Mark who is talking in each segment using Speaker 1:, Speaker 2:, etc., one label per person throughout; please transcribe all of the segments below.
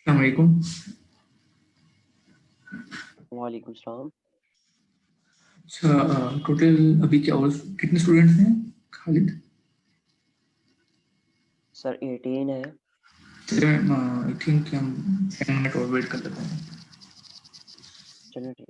Speaker 1: अलैक्म।
Speaker 2: वालेकुम सलाम।
Speaker 1: अच्छा, टोटल अभी क्या और कितने स्टूडेंट्स हैं खालिद?
Speaker 2: सर 18 है।
Speaker 1: चलिए आई थिंक हम 10 मिनट और वेट कर लेते हैं।
Speaker 2: चलो ठीक।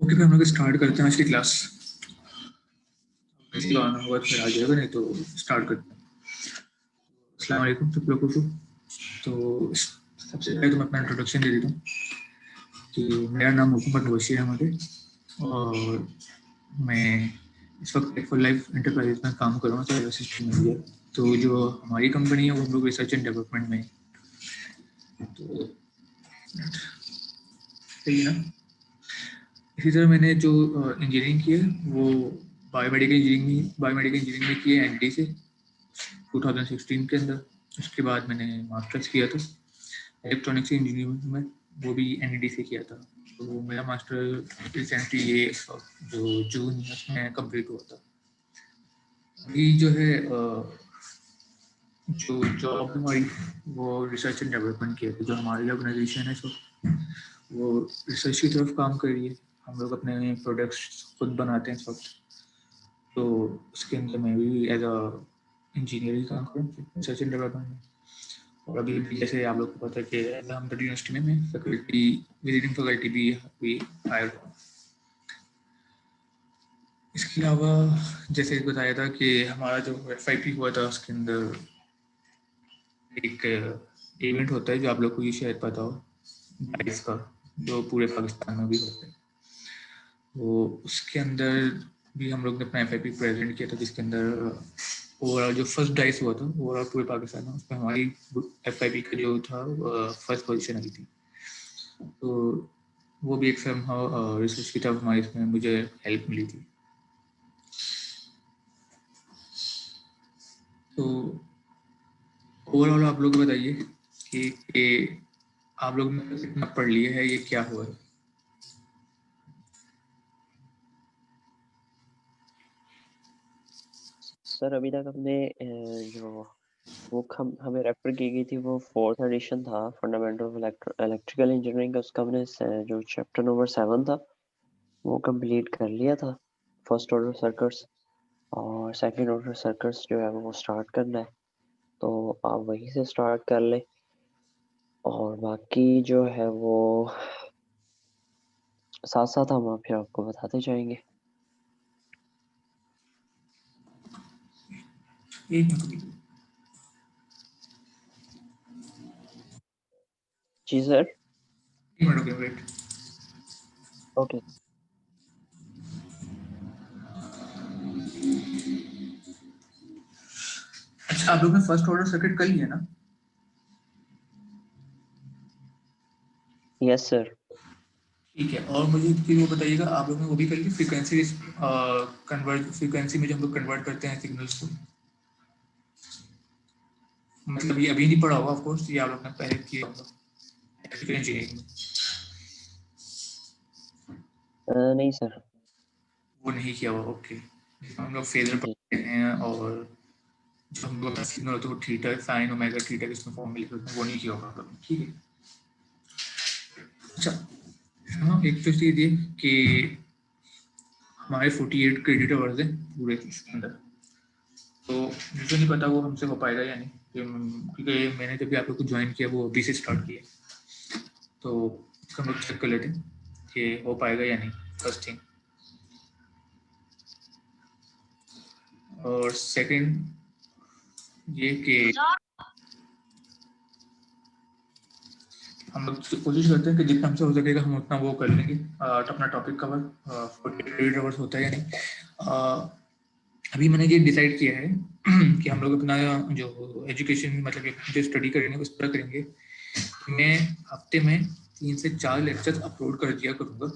Speaker 1: ओके, फिर हम लोग स्टार्ट करते हैं आज की क्लास। इसलिए आना होगा तो फिर आ जाएगा, नहीं तो स्टार्ट करते हैं। अस्सलाम वालेकुम सब लोगों को। तो सबसे पहले तो मैं अपना इंट्रोडक्शन दे देता हूँ कि मेरा नाम मोहम्मद मुबशिर अहमद है और मैं इस वक्त टेक फॉर लाइफ एंटरप्राइज में काम कर रहा हूँ एज असिस्टेंट मैनेजर। तो जो हमारी कंपनी है वो हम लोग रिसर्च एंड डेवलपमेंट में है। तो सही है ना। इसी तरह मैंने जो इंजीनियरिंग की है वो बायोमेडिकल इंजीनियरिंग में की है एनडी से 2016 के अंदर। उसके बाद मैंने मास्टर्स किया था इलेक्ट्रॉनिक्स इंजीनियरिंग में, वो भी एनईडी से किया था। तो मेरा मास्टर रिसेंटली ये जो जून में कंप्लीट हुआ था। अभी जो है जो जॉब हमारी वो रिसर्च एंड डेवलपमेंट की है। जो हमारी ऑर्गेनाइजेशन है वो रिसर्च की तरफ काम कर रही है। हम लोग अपने प्रोडक्ट्स खुद बनाते हैं इस वक्त। तो उसके अंदर मैं भी एज अ इंजीनियरिंग काम कर रहा हूँ रिसर्च एंड डेवलपमेंट में। और अभी भी जैसे आप लोग को पता है कि अहमद यूनिवर्सिटी में फैकल्टी विजिटिंग फैकल्टी भी हायर हुआ। इसके अलावा जैसे बताया था कि हमारा जो एफआईपी हुआ था उसके अंदर एक इवेंट होता है जो आप लोग को ये शायद पता हो, डाइस का, जो पूरे पाकिस्तान में भी होता है। तो उसके अंदर भी हम लोग ने अपना एफआईपी प्रेजेंट किया था, जिसके अंदर ओवरऑल जो फर्स्ट डाइस हुआ था ओवरऑल पूरे पाकिस्तान में, उसमें हमारी एफआईपी का जो था फर्स्ट पोजीशन आई थी। तो वो भी एक समहाउ रिसर्च की तरफ हमारी इसमें मुझे हेल्प मिली थी। तो ओवरऑल आप लोग बताइए कि आप लोग ने कितना पढ़ लिया है, ये क्या हुआ है।
Speaker 2: सर अभी तक हमने जो बुक हमें रेफर की गई थी वो 4th एडिशन था फंडामेंटल ऑफ इलेक्ट्रिकल इंजीनियरिंग का। उसका हमने जो चैप्टर नंबर 7 था वो कंप्लीट कर लिया था, फर्स्ट ऑर्डर सर्किट्स। और सेकंड ऑर्डर सर्किट्स जो है वो स्टार्ट करना है, तो आप वहीं से स्टार्ट कर लें। और बाकी जो है वो साथ साथ हम फिर आपको बताते जाएंगे।
Speaker 1: एक मिनट
Speaker 2: जी सर।
Speaker 1: एक मिनट रुकिए, वेट।
Speaker 2: ओके।
Speaker 1: अच्छा, आप लोग ने फर्स्ट ऑर्डर सर्किट कर लिया ना।
Speaker 2: Yes sir.
Speaker 1: ठीक है, और मुझे एक चीज़ वो बताइएगा, आप लोग ने वो भी कर ली फ्रीक्वेंसी फ्रीक्वेंसी में जब हम लोग कन्वर्ट करते हैं सिग्नल्स को। मतलब ये अभी नहीं पढ़ा होगा ऑफ कोर्स, ये आप लोग ने पहले किया होगा इलेक्ट्रिकल इंजीनियरिंग में।
Speaker 2: नहीं सर।
Speaker 1: वो नहीं किया हुआ, ओके। हम लोग फेजर
Speaker 2: जी।
Speaker 1: पढ़ते हैं और जो हम लोग का सिग्नल होता है वो थीटा साइन ओमेगा थीटा किसमें फॉर्म में लिखे होते हैं, वो नहीं किया होगा आप लोगों ने, ठीक है। अच्छा, हाँ, एक तो चीज़ ये कि हमारे 48 क्रेडिट आवर्स हैं पूरे इसके अंदर। तो मुझे नहीं पता वो हमसे हो पाएगा या नहीं, क्योंकि मैंने जब भी आप लोग को ज्वाइन किया वो अभी से स्टार्ट किया। तो इसका हम लोग चेक कर लेते हैं कि हो पाएगा या नहीं, फर्स्ट थिंग। और सेकंड ये कि हम लोग कोशिश करते हैं कि जितना हमसे हो सकेगा हम उतना वो कर लेंगे, अपना टॉपिक कवर। 48 आवर्स होता है या नहीं। अभी मैंने ये डिसाइड किया है कि हम लोग अपना जो एजुकेशन मतलब जो स्टडी करेंगे उस पर करेंगे। मैं हफ्ते में 3 से 4 लेक्चर अपलोड कर दिया करूँगा,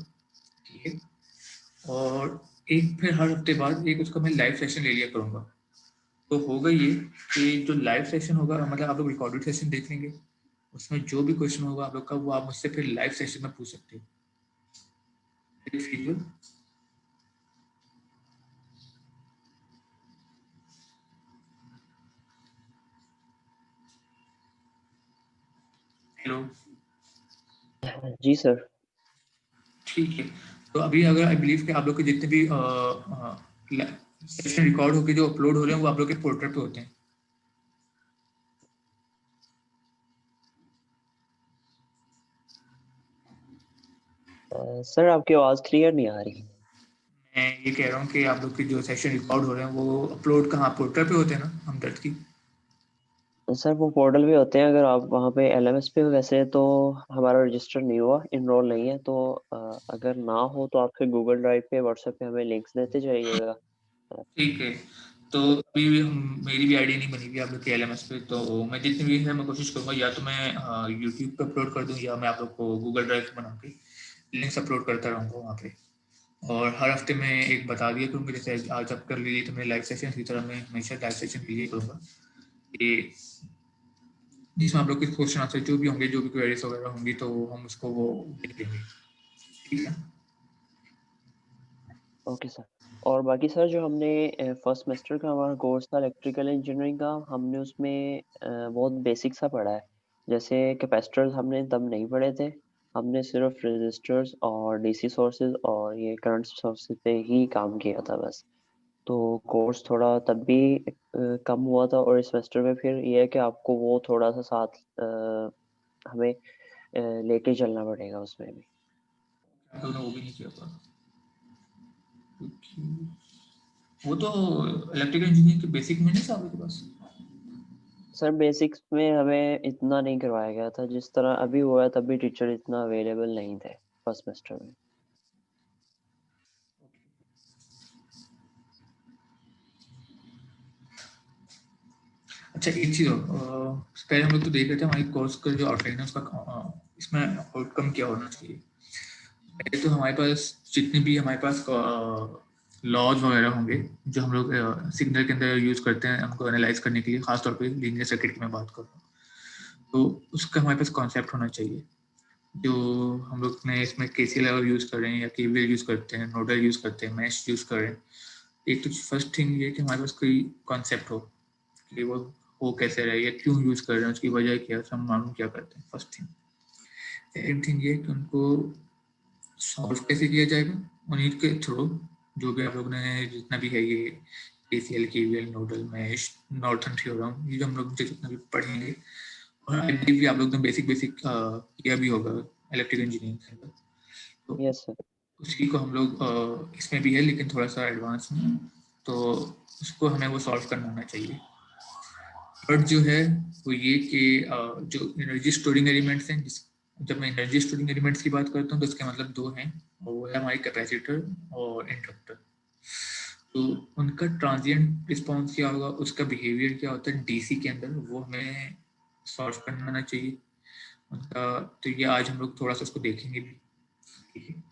Speaker 1: ठीक है। और एक फिर हर हफ्ते बाद एक उसका मैं लाइव सेशन ले लिया करूँगा। तो होगा ये कि जो लाइव सेशन होगा मतलब आप लोग रिकॉर्डेड सेशन देख लेंगे, उसमें जो भी क्वेश्चन होगा आप लोग का वो आप मुझसे फिर लाइव सेशन में पूछ सकते हो। फीजिए। हेलो।
Speaker 2: जी सर।
Speaker 1: ठीक है। तो अभी अगर आई बिलीव कि आप लोग के जितने भी सेशन रिकॉर्ड होके जो अपलोड हो रहे हैं वो आप लोग के पोर्टल पे होते हैं।
Speaker 2: सर आपकी आवाज़ क्लियर नहीं आ रही।
Speaker 1: मैं ये कह रहा हूँ कि आप लोग के जो सेशन रिकॉर्ड हो रहे हैं वो अपलोड कहाँ, पोर्टल पे होते हैं ना हमदर्द की?
Speaker 2: सर वो पोर्टल भी होते हैं, अगर आप वहाँ पे एलएमएस पे, वैसे तो हमारा रजिस्टर नहीं हुआ, इनरोल नहीं है, तो अगर ना हो तो आप फिर गूगल ड्राइव पे, व्हाट्सएप पे हमें लिंक्स देते जाइएगा।
Speaker 1: ठीक है। तो अभी भी मेरी भी आईडी नहीं बनी हुई आप लोग के एलएमएस पे, तो मैं जितनी भी है मैं कोशिश करूँगा, या तो मैं यूट्यूब पे अपलोड कर दूँ या मैं आप लोग को गूगल ड्राइव बना के लिंक्स अपलोड करता रहूँगा वहाँ पे। और हर हफ्ते में एक बता दिया करूँगा, जैसे आज आप कर लीजिए तो मैं लाइव सेशन की तरह मैं हमेशा लाइव सेशन के लिए करूँगा, कि जिसमें आप लोग के क्वेश्चन आंसर जो भी होंगे, जो भी क्वेरीज वगैरह होंगी, तो हम उसको वो देख लेंगे। ठीक है।
Speaker 2: Okay sir. और बाकी सर, जो हमने फर्स्ट सेमेस्टर का हमारा कोर्स था इलेक्ट्रिकल इंजीनियरिंग का, हमने उसमें बहुत बेसिक सा पढ़ा है। जैसे कैपेसिटर्स हमने तब नहीं पढ़े थे, हमने सिर्फ रेजिस्टर्स और डीसी सोर्सेज और ये करंट सोर्सेज पे ही काम किया था बस। तो कोर्स थोड़ा तब भी कम हुआ था, और इस सेमेस्टर में फिर ये है कि आपको वो थोड़ा सा साथ हमें लेके चलना पड़ेगा उसमें भी।
Speaker 1: हम लोगों ने वो भी नहीं किया था, क्योंकि वो तो इलेक्ट्रिकल इंजीनियरिंग के बेसिक में नहीं था आप लोग के पास?
Speaker 2: सर बेसिक्स में हमें इतना नहीं करवाया गया था, जिस तरह अभी हुआ है, तब भी टीचर इतना अवेलेबल नहीं थे फर्स्ट सेमेस्टर में।
Speaker 1: अच्छा, एक चीज़ और, पहले हम लोग तो देख रहे थे हमारी कोर्स का जो आउटलाइन है उसका इसमें आउटकम क्या होना चाहिए। पहले तो हमारे पास जितने भी हमारे पास लॉज वगैरह होंगे जो हम लोग सिग्नल के अंदर यूज करते हैं हमको एनालाइज करने के लिए, खासतौर पे लीनियर सर्किट की मैं बात कर रहा हूँ, तो उसका हमारे पास कॉन्सेप्ट होना चाहिए। जो हम लोग ने इसमें केसीएल यूज कर रहे हैं या केवीएल यूज करते हैं, नोडल यूज करते हैं, मैश यूज कर रहे हैं। एक तो फर्स्ट थिंग ये कि हमारे पास कोई कॉन्सेप्ट हो कि वो हो कैसे रहे या क्यों यूज कर रहे हैं, उसकी वजह क्या है, सब मालूम क्या करते हैं, फर्स्ट थिंग। सेकेंड थिंग ये कि उनको सॉल्व कैसे किया जाएगा उन्हीं के थ्रू, जो भी आप लोग ने जितना भी है ये KCL KVL nodal mesh Norton theorem, ये जो हम लोग जितना भी पढ़ेंगे, और आई बिलीव भी आप लोग ने बेसिक बेसिक किया भी होगा इलेक्ट्रिकल इंजीनियरिंग के अंदर, तो
Speaker 2: यस सर।
Speaker 1: उसी को हम लोग इसमें भी है लेकिन थोड़ा सा एडवांस में, तो उसको हमें वो सॉल्व करना आना चाहिए। बट जो है वो ये कि जो एनर्जी स्टोरिंग एलिमेंट्स हैं, जब मैं एनर्जी स्टोरिंग एलिमेंट्स की बात करता हूँ तो इसके मतलब दो हैं, और वो है हमारी कैपेसिटर और इंडक्टर। तो उनका ट्रांजिएंट रिस्पॉन्स क्या होगा, उसका बिहेवियर क्या होता है डीसी के अंदर, वो हमें सॉल्व करना आना चाहिए उनका। तो ये आज हम लोग थोड़ा सा उसको देखेंगे भी। ठीक है।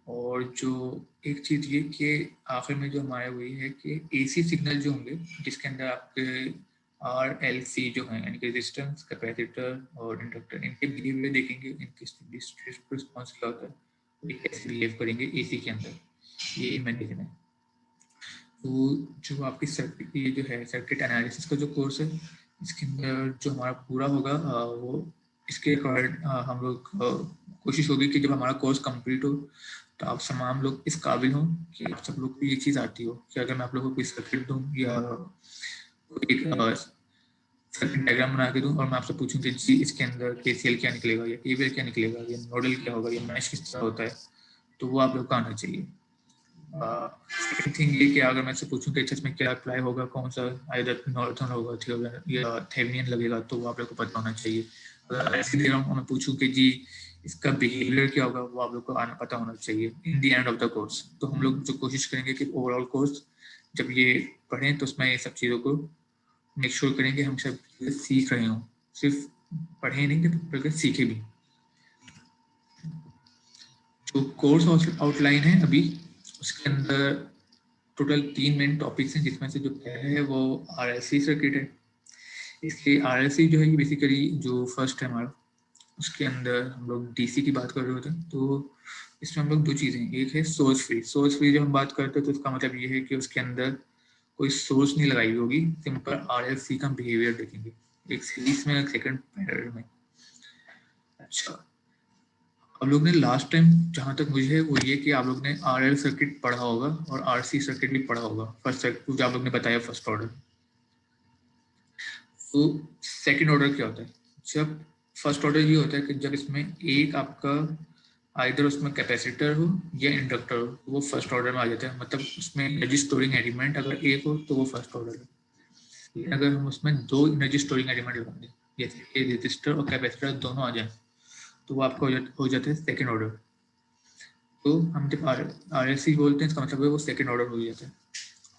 Speaker 1: और जो एक चीज़ ये कि आखिर में जो हमारा वही है कि एसी सिग्नल जो होंगे जिसके अंदर आपके आर एल सी जो है, यानी कि रेजिस्टेंस कैपेसिटर और इंडक्टर, इनके बिहेवियर देखेंगे, इनके रिस्पॉन्स क्या होता है, ये कैसे बिहेव करेंगे एसी के अंदर, ये मैं देखना है। तो जो आपकी सर्किट, ये जो है सर्किट एनालिसिस का जो कोर्स है, इसके अंदर जो हमारा पूरा होगा वो इसके अकॉर्डिंग हम लोग कोशिश होगी कि जब हमारा कोर्स कंप्लीट हो तो आप तमाम लोग इस काबिल हों कि आप सब लोग को ये चीज़ आती हो कि अगर मैं आप लोगों को कोई सर्किट दूँ या एक सर्किट डायग्राम बना के दूँ और मैं आपसे पूछूं कि जी इसके अंदर केसीएल क्या निकलेगा या केवीएल क्या निकलेगा या नोडल क्या होगा या मैश किस तरह होता है, तो वो आप लोग को आना चाहिए। सेकंड थिंग ये कि अगर मैं से पूछूं कि इसमें क्या अप्लाई होगा, कौन सा आइदर नॉर्थन होगा या थेवेनियन लगेगा, तो वो आप लोग को पता होना चाहिए। अगर ऐसे दे रहा हूँ मैं पूछूं कि जी इसका बिहेवियर क्या होगा, वो आप लोग को आना पता होना चाहिए in the end of the course. तो हम लोग जो कोशिश करेंगे कि ओवरऑल कोर्स जब ये पढ़ें तो उसमें ये सब चीज़ों को मेक श्योर करेंगे हम सब सीख रहे हों, सिर्फ पढ़े नहीं बल्कि सीखे भी। जो कोर्स आउटलाइन है अभी उसके अंदर टोटल 3 मेन टॉपिक्स हैं, जिसमें से जो पहले है वो आरएलसी सर्किट है। इसलिए आरएलसी जो है ये बेसिकली जो फर्स्ट है हमारा, उसके अंदर हम लोग डीसी की बात कर रहे होते हैं। तो इसमें हम लोग दो चीज़ें, एक है सोर्स फ्री। सोर्स फ्री जब हम बात करते हैं तो इसका मतलब ये है कि उसके अंदर कोई सोर्स नहीं लगाई हुई होगी, सिंपल आरएलसी का बिहेवियर देखेंगे, एक सीरीज में एक सेकंड पैरेलल में। अच्छा, आप लोग ने लास्ट टाइम जहाँ तक मुझे है वो ये कि आप लोग ने आरएल सर्किट पढ़ा होगा और आरसी सर्किट भी पढ़ा होगा, फर्स्ट सर्किट जो आप लोग ने बताया फर्स्ट ऑर्डर। तो सेकंड ऑर्डर क्या होता है, जब फर्स्ट ऑर्डर ये होता है कि जब इसमें एक आपका आइदर उसमें कैपेसिटर हो या इंडक्टर हो, वो फर्स्ट ऑर्डर में आ जाता है। मतलब उसमें एनर्जी स्टोरिंग एलिमेंट अगर एक हो तो वो फर्स्ट ऑर्डर है। लेकिन अगर हम उसमें दो एनर्जी स्टोरिंग एलिमेंट लगा दें, जैसे रेजिस्टर और कैपेसिटर दोनों आ जाए, तो वो आपका हो जाता है सेकेंड ऑर्डर। तो हम जब आर एस सी बोलते हैं, इसका मतलब है वो सेकेंड ऑर्डर हो जाता है।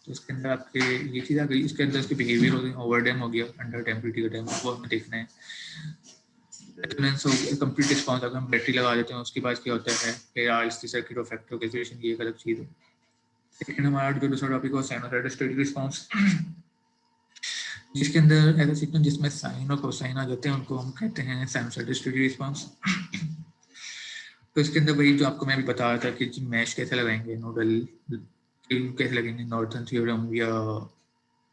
Speaker 1: तो इसके अंदर आपके ये चीज़ आ गई, इसके अंदर इसके बिहेवियर हो गई, ओवर डैम हो गया, अंडर डैम, क्रिटिकल डैम, वो हमें देखना है। रेजोनेंस हो गया, कंप्लीट रिस्पॉन्स, अगर हम बैटरी लगा देते हैं उसके बाद क्या होता है, फिर आरएलसी सर्किट और फैक्टर कैलकुलेशन, ये एक अलग चीज़ है। लेकिन हमारा जो दूसरा टॉपिक है साइनोसॉइडल स्टेडी रिस्पॉन्स, जिसके अंदर ऐसा सीक्वेंस जिसमें साइन और कोसाइन आ जाते हैं, उनको हम कहते हैं साइनोसॉइडल स्टेडी रिस्पॉन्स। तो इसके अंदर वही जो आपको मैं अभी बता रहा था कि मैश कैसे लगाएंगे, नोडल कैसे लगेंगे, नॉर्थन थ्योरम या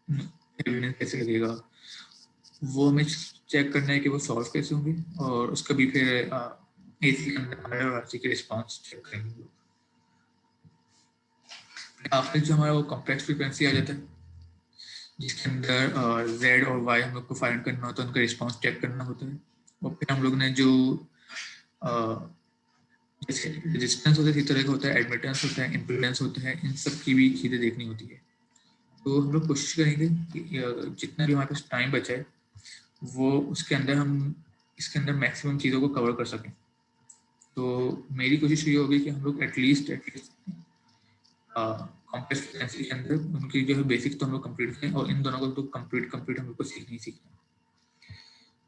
Speaker 1: एविडेंस कैसे लगेगा, वो हमें चेक करना है कि वो सॉल्व कैसे होंगे, और उसका भी फिर एसी के अंदर आरसी के रिस्पॉन्स चेक करेंगे। आफ्टर जो हमारा वो कॉम्प्लेक्स फ्रीक्वेंसी आ जाता है, जिसके अंदर जेड और वाई हम लोग को फाइंड करना होता है, उनका रिस्पॉन्स चेक करना होता है। और फिर हम लोग ने जो जैसे रेजिस्टेंस होता है, इसी तरह का होता है, एडमिटेंस होता है, इम्पीडेंस होता है, इन सब की भी चीज़ें देखनी होती है। तो हम लोग कोशिश करेंगे कि जितना भी हमारे पास टाइम बचा है, वो उसके अंदर हम इसके अंदर मैक्सिमम चीज़ों को कवर कर सकें। तो मेरी कोशिश ये होगी कि हम लोग एटलीस्ट कॉम्प्लेक्स फ्रीक्वेंसी के अंदर उनकी जो है बेसिक तो हम लोग कंप्लीट करें, और इन दोनों को तो कंप्लीट हम लोग को सीखना ही सीखना।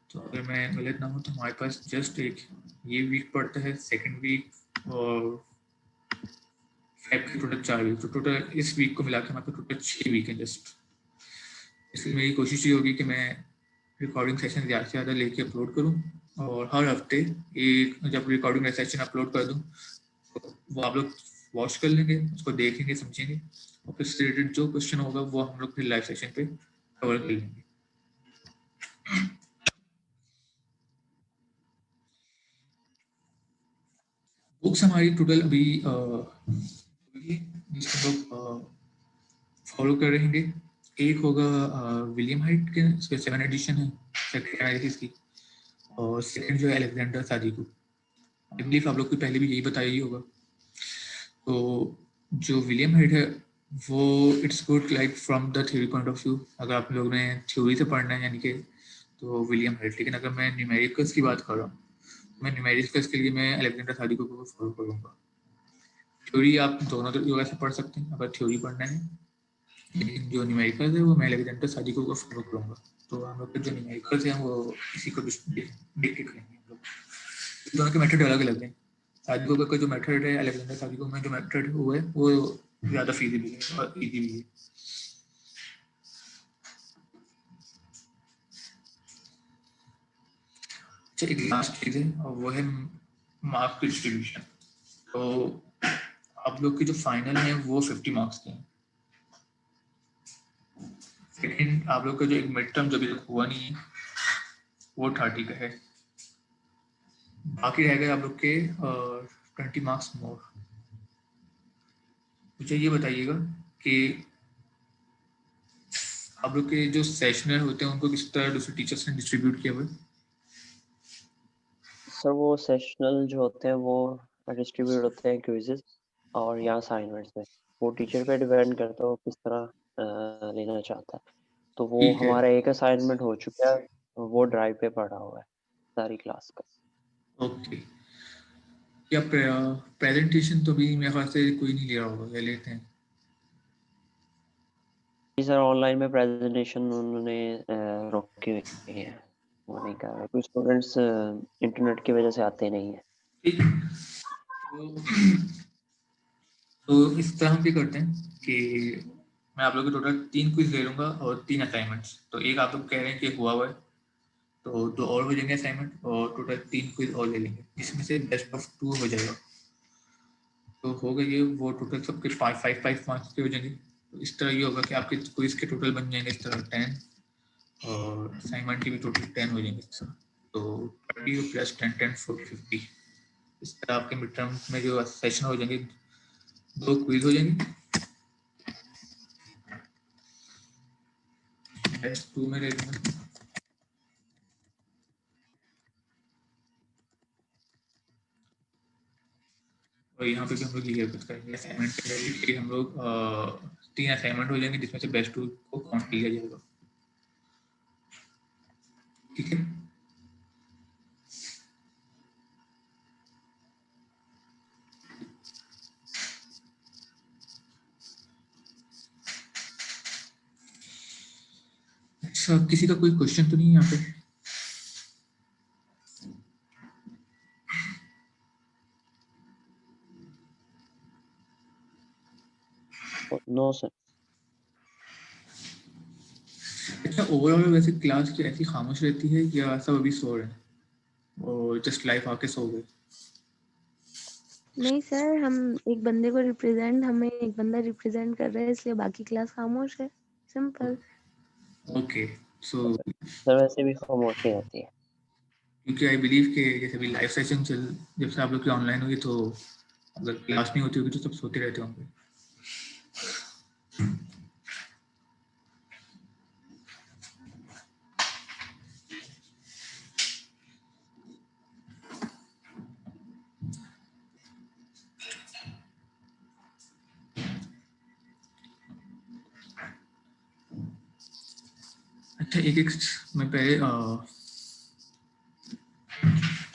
Speaker 1: तो अगर मैं गलत ना हूँ तो हमारे पास जस्ट एक ये वीक पड़ता है, सेकेंड वीक और फाइव के टोटल 4 वीक। तो टोटल इस वीक को मिला के हमारे पास टोटल 6 वीक है जस्ट। इसलिए मेरी कोशिश ये होगी कि मैं रिकॉर्डिंग सेशन ज़्यादा से ज़्यादा लेके अपलोड करूँ, और हर हफ्ते एक जब रिकॉर्डिंग सेशन अपलोड कर दूँ तो वो आप लोग वॉच कर लेंगे, उसको देखेंगे, समझेंगे, और फिर उससे रिलेटेड जो क्वेश्चन होगा वो हम लोग फिर लाइव सेशन पे कवर कर लेंगे। बुक्स हमारी टोटल अभी जिसको लोग फॉलो कर रहेंगे, एक होगा विलियम हाइट के, इसके 7 एडिशन है सेक्रेटरी एनालिसिस की, और सेकंड जो है अलेक्जेंडर सादिकू। आई बिलीव आप लोग को पहले भी यही बताया ही होगा। तो जो विलियम हाइट है वो it's good like from the theory point of view, अगर आप लोग ने थ्योरी से पढ़ना है यानी कि, तो विलियम हाइट। लेकिन अगर मैं न्यूमेरिकल्स की बात कर रहा हूँ, मैं न्यूमेरिकल्स के लिए मैं अलेक्जेंडर सादिकू को फॉलो करूँगा। थ्योरी आप दोनों जगह से पढ़ सकते हैं अगर थ्योरी पढ़ना है, लेकिन जो न्यूमेरिकल्स है वो मैं अलेक्जेंडर सादिकू को फॉलो करूँगा। तो हम लोग के जो न्यूमेरिकल्स हैं वो इसी को डिक्टेट करेंगे हम लोग। दोनों के मेथड अलग अलग हैं। सादिकू का जो मेथड है, अलेक्जेंडर सादिकू में जो मेथड है वो ज़्यादा फीजिबल है और ईजी भी है। अच्छा, एक लास्ट चीज़ है और वो है मार्क डिस्ट्रीब्यूशन। तो आप लोग की जो फाइनल है वो 50 मार्क्स के हैं, लेकिन आप लोग का जो एक मिड टर्म जो अभी तक हुआ नहीं है वो 30 का है। बाकी रह गए आप लोग के 20 मार्क्स मोर। मुझे ये बताइएगा कि आप लोग के जो सेशनल होते हैं उनको किस तरह दूसरे टीचर्स ने डिस्ट्रीब्यूट किया हुआ है?
Speaker 2: सर वो सेशनल जो होते हैं वो डिस्ट्रीब्यूट होते हैं क्विजेस और या असाइनमेंट्स में। वो टीचर पे डिपेंड करता है वो किस तरह लेना चाहता है। तो वो
Speaker 1: ठीक है,
Speaker 2: हमारा एक असाइनमेंट हो चुका है, वो ड्राइव पे पड़ा हुआ है सारी क्लास का।
Speaker 1: ओके। क्या प्रेजेंटेशन तो भी मेरे ख्याल से कोई नहीं ले रहा होगा, या लेते हैं?
Speaker 2: जी सर, ऑनलाइन में प्रेजेंटेशन उन्होंने रोकी हुई है, वो नहीं कर रहे। कुछ स्टूडेंट्स इंटरनेट की वजह से आते नहीं है।
Speaker 1: ठीक है। तो इस तरह हम क्या करते हैं कि मैं आप लोग के टोटल 3 क्विज ले लूंगा और 3 असाइनमेंट्स। तो एक आप लोग कह रहे हैं कि हुआ है, तो 2 और हो जाएंगे असाइनमेंट, और टोटल 3 क्विज और ले लेंगे, जिसमें से बेस्ट ऑफ 2 हो जाएगा। तो हो गई ये, वो टोटल सबके 5 मार्क्स के हो जाएंगे। तो इस तरह ये होगा कि आपके क्विज के टोटल बन जाएंगे इस तरह 10, और असाइनमेंट के भी टोटल 10 हो जाएंगे इस तरह। तो 30 प्लस 10 10 50। इस तरह आपके मिड टर्म में जो सेशन हो जाएंगे, 2 क्विज हो जाएंगे, बेस्ट 2 में ले लूंगा। और यहाँ पे भी हम लोग यही हरकत करेंगे। असाइनमेंट के हम लोग 3 असाइनमेंट हो जाएंगे जिसमें से बेस्ट 2 को काउंट किया जाएगा। ठीक है। अच्छा, किसी का कोई क्वेश्चन तो नहीं है यहाँ पे?
Speaker 2: No sir.
Speaker 1: अच्छा, ओवरऑल वैसे क्लास की ऐसी खामोश रहती है या सब अभी सो रहे हैं और जस्ट लाइफ आके सो गए?
Speaker 3: नहीं सर, हमें एक बंदा रिप्रेजेंट कर रहा है, इसलिए बाकी क्लास खामोश है। सिंपल।
Speaker 1: ओके, सो
Speaker 2: सर वैसे भी खामोशी रहती है।
Speaker 1: क्योंकि आई बिलीव कि जैसे अभी लाइव सेशन जब से आप लोग की ऑनलाइन हुई तो अगर क्लास नहीं होती होगी तो सब सोते रहते होंगे। अच्छा, एक मैं पहले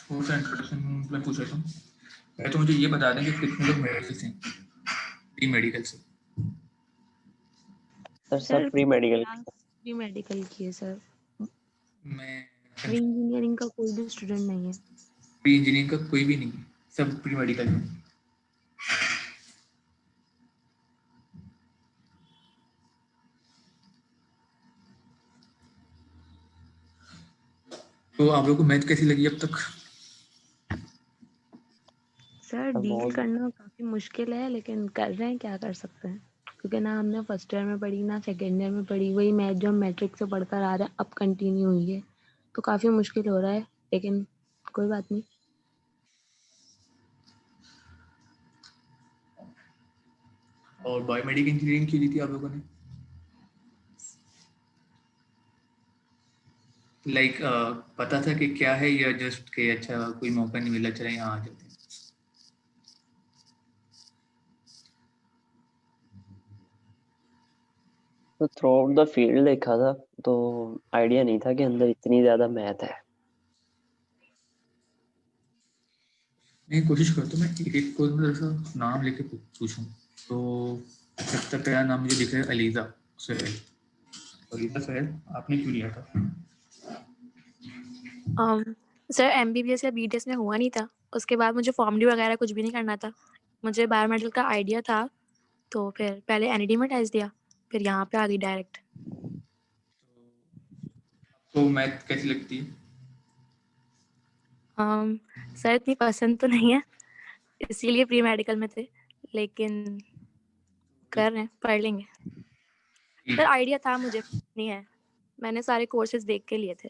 Speaker 1: थोड़ा सा इंट्रोडक्शन में पूछ रहा हूँ। पहले तो मुझे ये बता दें कि कितने लोग मेडिकल से, प्री मेडिकल से?
Speaker 2: सर सब
Speaker 3: sir
Speaker 2: pre medical.
Speaker 3: Pre medical की है सर।
Speaker 1: मैं
Speaker 3: प्री इंजीनियरिंग का कोई भी स्टूडेंट नहीं है।
Speaker 1: प्री इंजीनियरिंग का कोई भी नहीं, सब प्री मेडिकल में। तो आप लोगों को मैथ कैसी लगी अब तक?
Speaker 3: सर डील करना काफी मुश्किल है, लेकिन कर रहे हैं, क्या कर सकते हैं, क्योंकि ना हमने फर्स्ट ईयर में पढ़ी ना सेकेंड ईयर में पढ़ी। वही मैथ जो हम मैट्रिक से पढ़कर आ रहे हैं अब कंटिन्यू हुई है, तो काफी मुश्किल हो रहा है, लेकिन कोई बात नहीं।
Speaker 1: और बायोमेडिकल इंजीनियरिंग क्यों ली थी आप लोगों ने? लाइक पता था कि क्या है या जस्ट कि अच्छा कोई मौका नहीं मिला, चले यहाँ आ जाते हैं?
Speaker 2: तो थ्रू आउट द फील्ड देखा था तो आइडिया नहीं था कि अंदर इतनी ज्यादा मैथ है।
Speaker 1: नहीं, कोशिश करता मैं एक एक को सा नाम लेके पूछूं। तो सबसे पहला नाम मुझे दिख रहा है अलीजा सोहेल। अलीजा सोहेल, आपने क्यों लिया था?
Speaker 4: सर एमबीबीएस या बीडीएस में हुआ नहीं था, उसके बाद मुझे फॉर्मडी वगैरह कुछ भी नहीं करना था। मुझे बायोमेडिकल का आइडिया था, तो फिर पहले एनईडी में टेस्ट दिया, फिर यहाँ पे आ गई डायरेक्ट।
Speaker 1: तो मैथ कैसी लगती है?
Speaker 4: सर इतनी पसंद तो नहीं है, इसीलिए प्री मेडिकल में थे, लेकिन कर रहे हैं, पढ़ लेंगे। सर आइडिया था मुझे, नहीं है, मैंने सारे कोर्सेज देख के लिए थे।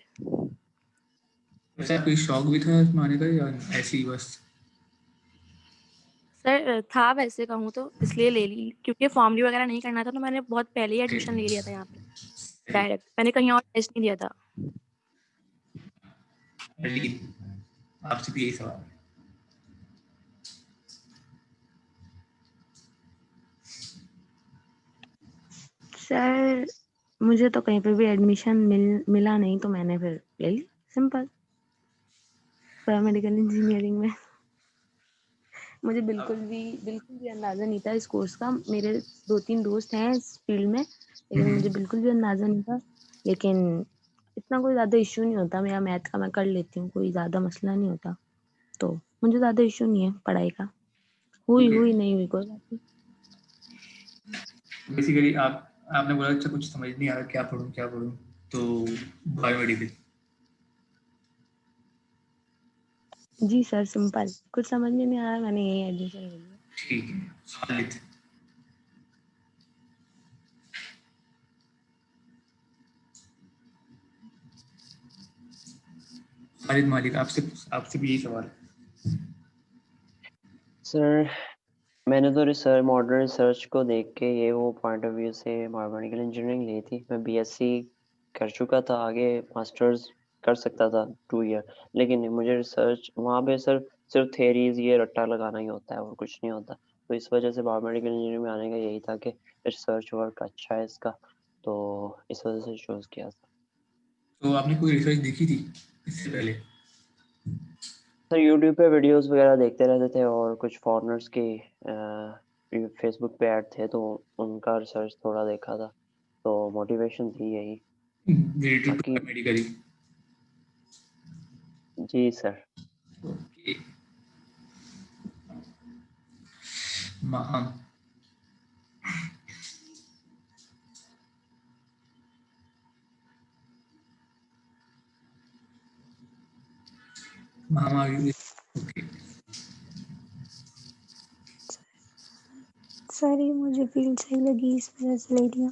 Speaker 1: वैसे कोई शौक भी था इसमें आने का या ऐसे ही बस?
Speaker 4: सर था वैसे कहूँ तो, इसलिए ले ली, क्योंकि फॉर्मडी वगैरह नहीं करना था, तो मैंने बहुत पहले ही एडमिशन ले लिया था यहाँ पे डायरेक्ट। मैंने कहीं और टेस्ट नहीं दिया था।
Speaker 1: आपसे भी यही सवाल है।
Speaker 3: सर मुझे तो कहीं पे भी एडमिशन मिला नहीं, तो मैंने फिर ले ली, सिंपल। बायोमेडिकल इंजीनियरिंग में मुझे बिल्कुल भी अंदाजा नहीं था इस कोर्स का। मेरे 2-3 दोस्त हैं इस फील्ड में, लेकिन मुझे बिल्कुल भी अंदाजा नहीं था। लेकिन इतना कोई ज्यादा इश्यू नहीं होता, मेरा मैथ का मैं कर लेती हूँ, कोई ज्यादा मसला नहीं होता, तो मुझे ज्यादा इश्यू नहीं है पढ़ाई का। हुई नहीं हुई कोई बात नहीं।
Speaker 1: बेसिकली आपने बोला अच्छा कुछ समझ नहीं आ रहा, क्या पढूं, तो बायोमेडिकल।
Speaker 3: जी सर, सिंपल, कुछ समझ में नहीं आ रहा, मैंने यही एडमिशन ले लिया।
Speaker 1: ठीक है, खालिद। खालिद मालिक, आपसे भी यही सवाल है।
Speaker 2: सर मैंने तो रिसर्च मॉडर्न रिसर्च को देख के ये वो पॉइंट ऑफ व्यू से बायोमेडिकल इंजीनियरिंग ली थी। मैं बीएससी कर चुका था, आगे मास्टर्स कर सकता था 2 ईयर, लेकिन मुझे रिसर्च वहाँ पे सर सिर्फ थेरीज ये रट्टा लगाना ही होता है और कुछ नहीं होता। तो इस वजह से बायोमेडिकल इंजीनियरिंग में आने का यही था कि रिसर्च वर्क अच्छा है इसका, तो इस वजह से चूज किया था।
Speaker 1: तो आपने कोई रिसर्च देखी थी इससे पहले?
Speaker 2: सर यूट्यूब पे वीडियोस वगैरह देखते रहते थे और कुछ फॉरेनर्स के फेसबुक पे ऐड थे तो उनका रिसर्च थोड़ा देखा था, तो मोटिवेशन थी यही।
Speaker 1: रिलेटेड
Speaker 2: बाकी
Speaker 1: टू मेडिकल?
Speaker 2: जी सर।
Speaker 1: ओके। हाँ। महामारी। ओके।
Speaker 3: सर ये मुझे फील्ड सही लगी इस वजह से ले लिया।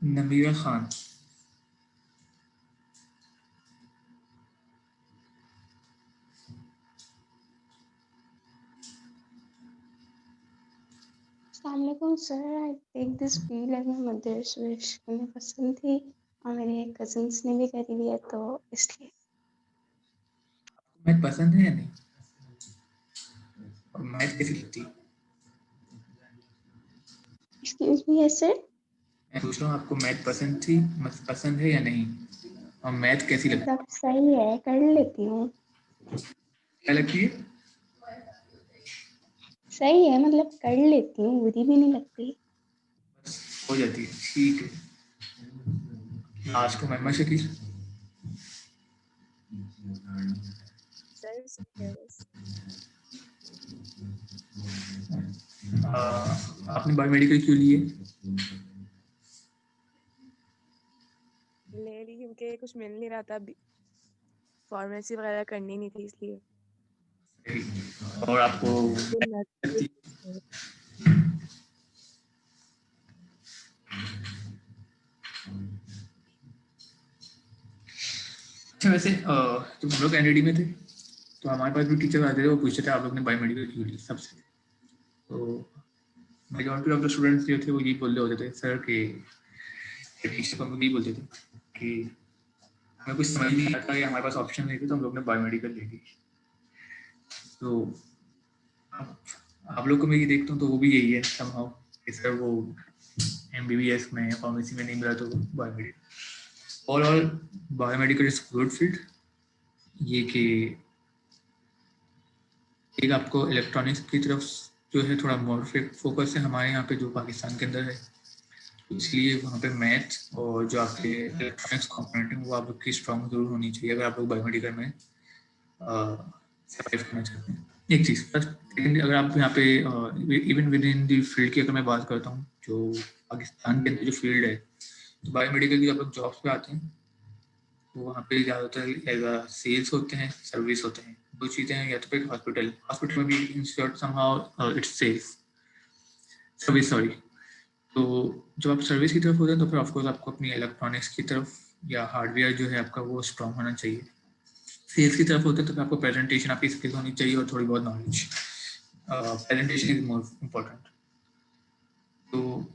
Speaker 1: नमीरा खान।
Speaker 5: अस्सलामुअलैकुम sir, I take this field as my mother's wish. मुझे पसंद थी और मेरे कजिन्स ने भी करी हुई है, तो इसलिए।
Speaker 1: मैथ पसंद है या नहीं? और मैथ कैसी लगती है?
Speaker 5: Excuse me, yes sir.
Speaker 1: मैं पूछ रहा हूँ आपको मैथ पसंद थी, पसंद है या नहीं, और मैथ कैसी लगती
Speaker 5: मतलब सही है, कर लेती हूँ।
Speaker 1: है? क्या लगती है?
Speaker 5: सही है, मतलब कर लेती हूँ, बुरी भी नहीं लगती।
Speaker 1: हो जाती है, ठीक है। आज को मेम्बर शकील।
Speaker 4: सर सही है बस।
Speaker 1: आपने बायोमेडिकल क्यों लिए?
Speaker 6: ले ली क्योंकि कुछ मिल नहीं रहा था, फार्मेसी वगैरह करनी नहीं थी इसलिए।
Speaker 1: और आपको
Speaker 6: तो
Speaker 1: लगती अच्छा, वैसे जब हम लोग एनडी में थे तो हमारे पास भी टीचर आते थे, वो पूछते थे आप लोग ने बायोमेडिकल क्यों ली सबसे। तो मेजॉरिटी ऑफ द स्टूडेंट्स जो थे वो यही बोल रहे होते थे सर के, टीचर को हम लोग यही बोलते थे कि हमें कुछ समझ नहीं आता या हमारे पास ऑप्शन नहीं थे तो हम लोग ने बायोमेडिकल ले ली। तो आप लोग को मैं ये देखता हूँ तो वो भी यही है समहाउ कि सर वो एमबीबीएस में फार्मेसी में नहीं मिला तो biomedical. All biomedical is good field. ये कि एक आपको इलेक्ट्रॉनिक्स की तरफ जो है थोड़ा मोर फोकस है हमारे यहाँ पे जो पाकिस्तान के अंदर है, इसलिए वहाँ पे मैथ और जो आपके इलेक्ट्रॉनिक्स कंपोनेंट है वो आपकी स्ट्रॉन्ग जरूर होनी चाहिए अगर आप लोग बायोमेडिकल में सर्वाइव करना चाहते हैं। एक चीज़ सेकेंड, अगर आप यहाँ पे even with in the field की अगर मैं बात करता हूँ जो पाकिस्तान के अंदर जो फील्ड है, तो बायोमेडिकल की आप लोग जॉब्स पे आते हैं तो वहाँ पे ज़्यादातर सेल्स होते हैं, सर्विस होते हैं, दो चीज़ें हैं। या तो फिर हॉस्पिटल में भी in short somehow it's sales service, sorry. तो जब आप सर्विस की तरफ होते हैं तो फिर ऑफकोर्स आपको अपनी इलेक्ट्रॉनिक्स की तरफ या हार्डवेयर जो है आपका वो स्ट्रॉन्ग होना चाहिए। सेल्स की तरफ होते हैं तो फिर आपको प्रेजेंटेशन आपकी स्किल होनी चाहिए और थोड़ी बहुत knowledge. Presentation is more important. तो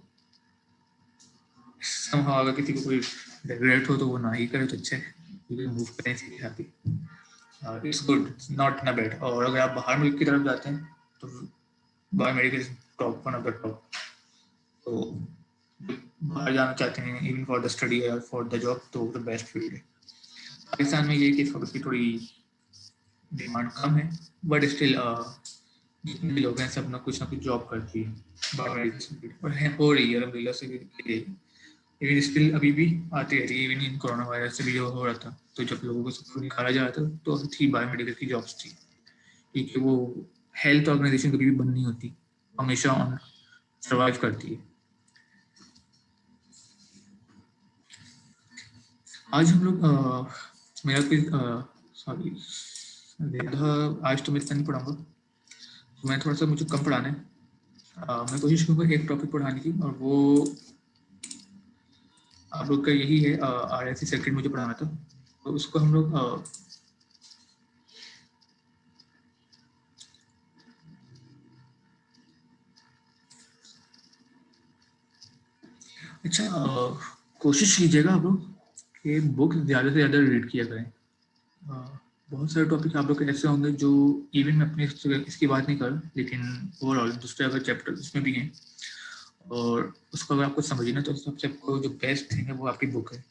Speaker 1: समहाउ अगर किसी को कोई रिग्रेट हो तो वो ना ही करे तो अच्छा है, क्योंकि मूव करें सीधे साथी। इट्स गुड, नॉट ना बैड। और अगर आप बाहर मुल्क की तरफ जाते हैं तो biomedical is top, one of the top. तो बाहर जाना चाहते हैं इवन फॉर द स्टडी और फॉर द जॉब तो द बेस्ट फील्ड है। पाकिस्तान में ये कि इसकी थोड़ी डिमांड कम है, बट स्टिल जितने भी लोग हैं सब ना कुछ जॉब करती है बायोमेडिकल और है, हो रही है अलहमदिल्ला से भी। लेकिन स्टिल अभी भी आती रहती है, इवन इन कोरोना वायरस से भी जो हो रहा था तो जब लोगों को सबको निकाला जा रहा था तो थी बायोमेडिकल की जॉब्स थी, क्योंकि वो हेल्थ ऑर्गेनाइजेशन कभी भी बंद नहीं होती, हमेशा ऑन सर्वाइव करती है। आज हम लोग मेरा कोई सॉरी आज तो मैं इतना नहीं पढ़ाऊंगा, तो मैं थोड़ा सा मुझे कम पढ़ाना है। मैं कोशिश करूँगा एक टॉपिक पढ़ाने की, और वो आप लोग का यही है RSC सर्किट मुझे पढ़ाना था, तो उसको हम लोग अच्छा कोशिश कीजिएगा आप लोग कि बुक ज़्यादा से ज़्यादा रीड किया करें। बहुत सारे टॉपिक आप लोग के ऐसे होंगे जो इवन मैं अपने इसकी बात नहीं कर रहा, लेकिन ओवरऑल दूसरे अगर चैप्टर इसमें भी हैं और उसको अगर आपको समझना तो सबसे आपको जो बेस्ट थिंग है वो आपकी बुक है।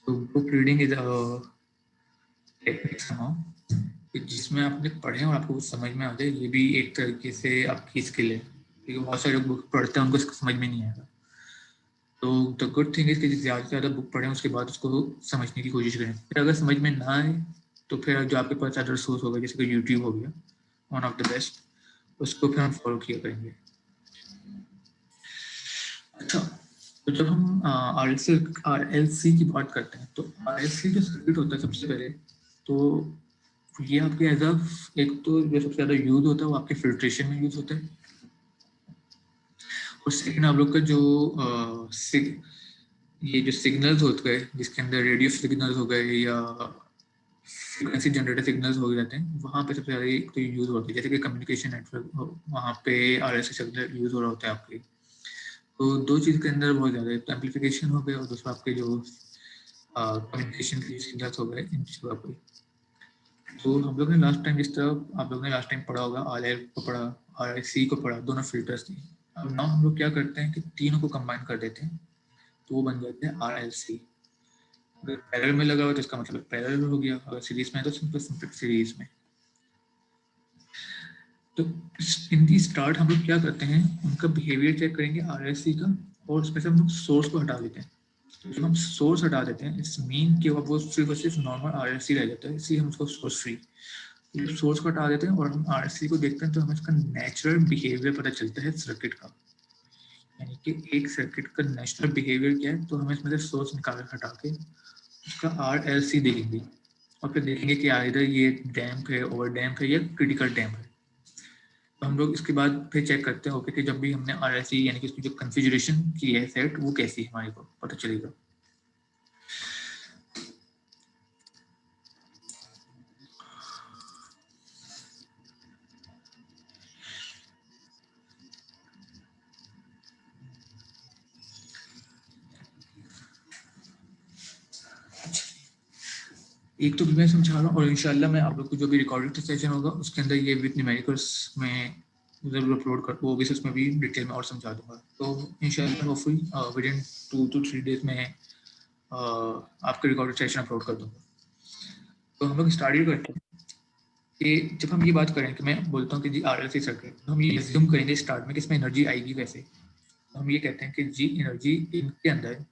Speaker 1: तो बुक रीडिंग इज जिसमें आपने पढ़े और आपको समझ में आ जाए, ये भी एक तरीके से आपकी स्किल है, क्योंकि बहुत सारे लोग बुक पढ़ते हैं उनको समझ में नहीं आएगा। तो द गुड थिंग इज कि ज़्यादा से ज़्यादा बुक पढ़ें, उसके बाद उसको समझने की कोशिश करें। फिर अगर समझ में ना आए तो फिर जो आपके पास अदर सोर्स होगा, जैसे कि यूट्यूब हो गया, वन ऑफ द बेस्ट, उसको फिर हम फॉलो किया करेंगे। अच्छा, तो जब हम RLC की बात करते हैं तो RLC जो सर्किट होता है सबसे पहले, तो ये आपके एज एक तो जो सबसे ज़्यादा यूज होता है वो आपके फिल्ट्रेशन में यूज होता है, और सेकंड आप लोग का जो ये जो सिग्नल्स होते हैं जिसके अंदर रेडियो सिग्नल्स हो गए या फ्रीक्वेंसी जनरेटर सिग्नल्स हो जाते हैं, वहाँ पे सबसे ज़्यादा एक तो यूज होती है, जैसे कि कम्युनिकेशन नेटवर्क, वहाँ पे RLC सिग्नल यूज हो रहा होता है आपके। तो दो चीज़ के अंदर बहुत ज़्यादा, एक तो एम्पलीफिकेशन हो गया और दूसरा आपके जो कम्युनिकेशन के सिग्नल्स हो गए, इन चीज़ों पे। तो हम लोग ने लास्ट टाइम जिस तरह आप लोगों ने लास्ट टाइम पढ़ा होगा, RL को पढ़ा, RLC को पढ़ा, दोनों फिल्टर्स थी। अब नाउ हम लोग क्या करते हैं कि तीनों को कंबाइन कर देते हैं, तो वो बन जाते हैं RLC। अगर पैरेलल में लगा हुआ तो इसका मतलब पैरेलल हो गया, अगर सीरीज में है तो सिंपल सीरीज में। तो इन दी स्टार्ट हम लोग क्या करते हैं, उनका बिहेवियर चेक करेंगे RLC का, और उसमें से हम लोग सोर्स को हटा देते हैं। जब हम सोर्स हटा देते हैं इट्स मीन कि वो सिर्फ और सिर्फ नॉर्मल RLC रह जाता है, इसलिए हम उसको सोर्स फ्री। जब सोर्स को हटा देते हैं और हम RLC को देखते हैं तो हमें इसका नेचुरल बिहेवियर पता चलता है सर्किट का, यानी कि एक सर्किट का नेचुरल बिहेवियर क्या है। तो हमें इसमें से सोर्स निकाल हटा के उसका RLC देखेंगे और फिर देखेंगे कि आइदर ये डैम्प है, ओवर डैम्प है या क्रिटिकल डैम्प है। तो हम लोग इसके बाद फिर चेक करते हैं ओके कि जब भी हमने RLC यानी कि उसकी जो कॉन्फ़िगरेशन की है सेट, वो कैसी है हमारे को पता चलेगा। एक तो मैं समझा रहा हूँ और इंशाल्लाह मैं आप लोग को जो भी रिकॉर्डेड सेशन होगा उसके अंदर ये विद न्यूमेरिकल्स में जरूर अपलोड कर, वो भी उसमें भी डिटेल में और समझा दूंगा। तो इंशाल्लाह hopefully with in 2 to 3 days में आपका रिकॉर्डेड सेशन अपलोड कर दूंगा। तो हम लोग स्टार्ट ही करते हैं कि जब हम ये बात करें कि मैं बोलता हूँ कि जी RLC सर्किट, तो हम ये एज्यूम करेंगे स्टार्ट में कि इसमें एनर्जी आएगी। वैसे तो हम ये कहते हैं कि जी एनर्जी इनके अंदर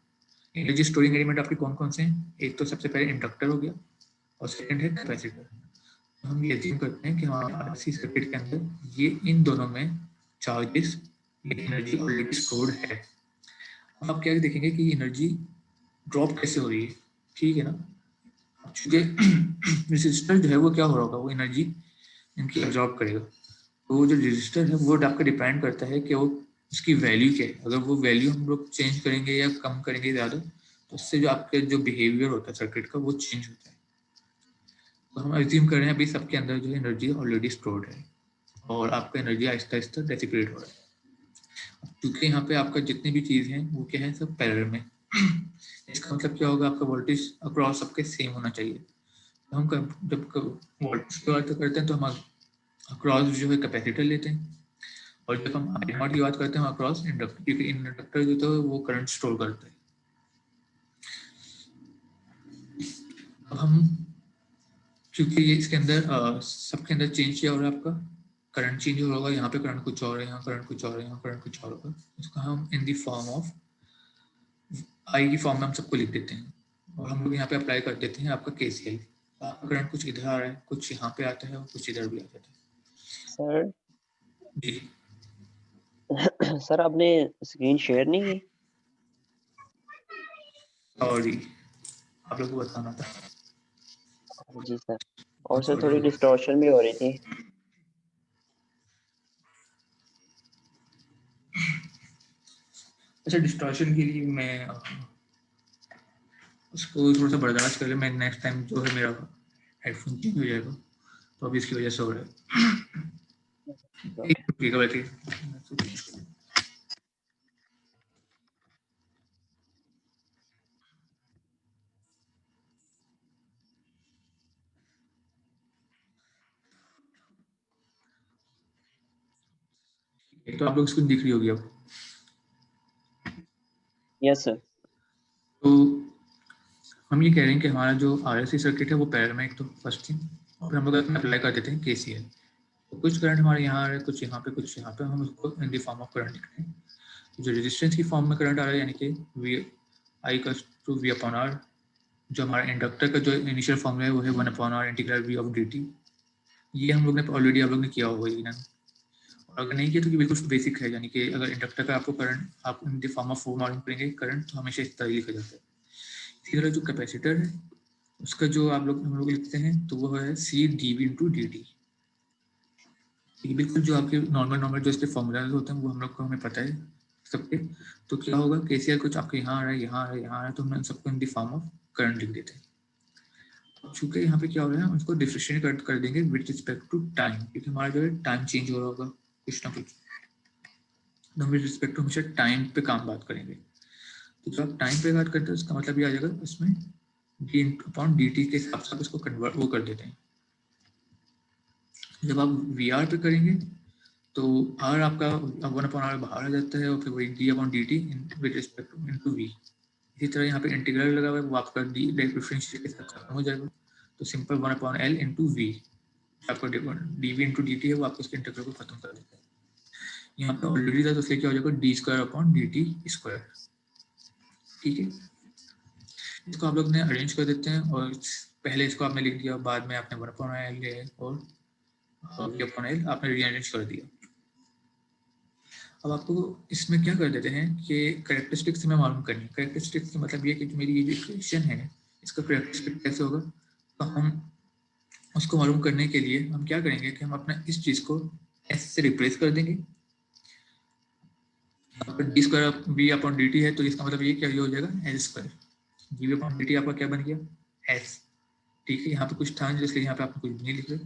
Speaker 1: एनर्जी स्टोरिंग एलिमेंट आपके कौन कौन से हैं। एक तो सबसे पहले इंडक्टर हो गया और सेकंड है कैपेसिटर। तो हम ये एज्यूम करते हैं कि हमारे RLC सर्किट के अंदर ये इन दोनों में चार्जेस एनर्जी ऑलरेडी स्टोर्ड है। अब आप क्या देखेंगे कि एनर्जी ड्रॉप कैसे हो रही है, ठीक है ना। चूंकि रेजिस्टर जो है वो क्या हो रहा होगा, वो एनर्जी इनकी एब्जॉर्ब करेगा। तो वो जो रेजिस्टर है वो आपका डिपेंड करता है कि वो उसकी वैल्यू क्या है। अगर वो वैल्यू हम लोग चेंज करेंगे या कम करेंगे ज़्यादा, तो उससे जो आपके जो बिहेवियर होता है सर्किट का वो चेंज होता है। तो हम एज्यूम कर रहे हैं अभी सबके अंदर जो एनर्जी ऑलरेडी स्टोर्ड है और आपका एनर्जी आहिस्ता आहिस्ता डेसिपेट हो रहा है, क्योंकि यहाँ पे आपका जितनी भी चीज़ हैं वो क्या है, सब पैरेलल में। इसका मतलब क्या होगा, आपका वोल्टेज अक्रॉस सबके सेम होना चाहिए। तो हम जब वोल्टेज की बात करते हैं तो हम अक्रॉस जो है कैपेसिटर लेते हैं, और जब हम I0 की बात करते हैं अक्रॉस इंडक्टर, क्योंकि इंडक्टर जो तो वो करंट स्टोर करता है। अब हम क्योंकि ये इसके अंदर सबके अंदर चेंज किया हो रहा है, आपका करंट चेंज हो रहा होगा, यहाँ पे करंट कुछ और है, यहाँ करंट कुछ और है, यहाँ करंट कुछ और होगा। इसको हम इन दी फॉर्म ऑफ आई की फॉर्म में हम सबको लिख देते हैं और हम लोग यहाँ पे अप्लाई कर देते हैं आपका KCL। आपका करंट कुछ इधर आ रहा है, कुछ यहाँ पे आता है और कुछ इधर भी आ जाता है।
Speaker 2: सर
Speaker 1: जी
Speaker 2: सर आपने स्क्रीन शेयर नहीं की?
Speaker 1: सॉरी, आप लोग को बताना था।
Speaker 2: जी सर। और सर थोड़ी डिस्टॉर्शन भी हो रही थी।
Speaker 1: अच्छा, डिस्टॉर्शन के लिए मैं उसको थोड़ा सा बर्दाश्त कर ले। मैं नेक्स्ट टाइम जो है मेरा हेडफोन चेंज हो जाएगा, तो अभी इसकी वजह से हो रहा है। ठीक है बैठिए। तो आप लोग इसको दिख रही होगी अब।
Speaker 2: Yes sir.
Speaker 1: तो हम ये कह रहे हैं कि हमारा जो RLC सर्किट है वो पैरेलल में एक तो फर्स्ट थिंग, और हम लोग अप्लाई कर देते हैं KCL। तो कुछ करंट हमारे यहाँ आ रहा है, कुछ यहाँ पे, कुछ यहाँ पे, हम उसको in the form of current लिखते हैं। जो रेजिस्टेंस की फॉर्म में करंट आ रहा है यानी कि V/R, जो हमारा इंडक्टर का जो इनिशियल फॉर्मूला है वो है 1/R integral V of dt। ये हम लोग ने ऑलरेडी आप लोग ने किया होगा ये ना, और अगर नहीं किया तो ये बिल्कुल बेसिक है, यानी कि अगर इंडक्टर का आपको करंट आप इन द फॉर्म ऑफ मालूम करेंगे करंट, तो हमेशा इस तरह लिखा जाता है। इसी तरह जो कैपेसिटर है उसका जो हम लोग लिखते हैं तो वो है C/dV/dt। ये बिल्कुल जो आपके नॉर्मल जो इसके फॉर्मूलाज होते हैं वो हम लोग को हमें पता है सबके। तो क्या होगा, KCL कुछ आपके यहाँ आ रहा है, यहाँ आ रहा है, यहाँ आ रहा है, तो हम सबको in the form of current लिख देते हैं। चूंकि यहाँ पे क्या हो रहा है, हम इसको डिफरेंशिएट कर देंगे विद रिस्पेक्ट टू टाइम, क्योंकि हमारा जो है टाइम चेंज हो रहा होगा कुछ ना कुछ, तो विद रिस्पेक्ट टू हमेशा टाइम पे काम बात करेंगे। तो जब आप टाइम पे बात करते हैं उसका मतलब ये आ जाएगा इसमें d/dt के हिसाब से आप इसको कन्वर्ट वो कर देते हैं। जब आप VR पे करेंगे तो R आपका 1/R बाहर आ जाता है, और फिर वही d/dt with respect to into v। इसी तरह यहाँ पे इंटीग्रल लगा हुआ है वो आपका डिफरेंशिएट के साथ खत्म हो जाएगा, तो सिंपल 1/L इंटू v, आपका dV/dt है वो आपको इसके इंटीग्रल को खत्म कर देता है। यहाँ पे ऑलरेडी था तो इसलिए क्या हो जाएगा d²/dt²। ठीक है, इसको आप लोग ने अरेंज कर देते हैं, और पहले इसको आपने लिख दिया, बाद में आपने 1/L लिया और v/L आपने रीअरेंज कर दिया। अब आपको इसमें क्या कर देते हैं कि कैरेक्टरिस्टिक्स में मालूम करनी है। कैरेक्टरिस्टिक्स का मतलब ये कि जो मेरी ये जो इक्वेशन है इसका कैरेक्टरिस्टिक कैसे होगा, तो हम उसको मालूम करने के लिए हम क्या करेंगे कि हम अपना इस चीज को s से रिप्लेस कर देंगे। d²V/dt है तो इसका मतलब ये क्या हो जाएगा L²। dV/dt आपका क्या बन गया s। ठीक है, यहाँ पे कुछ था जिसलिए यहाँ पे आपने कुछ नहीं लिखा,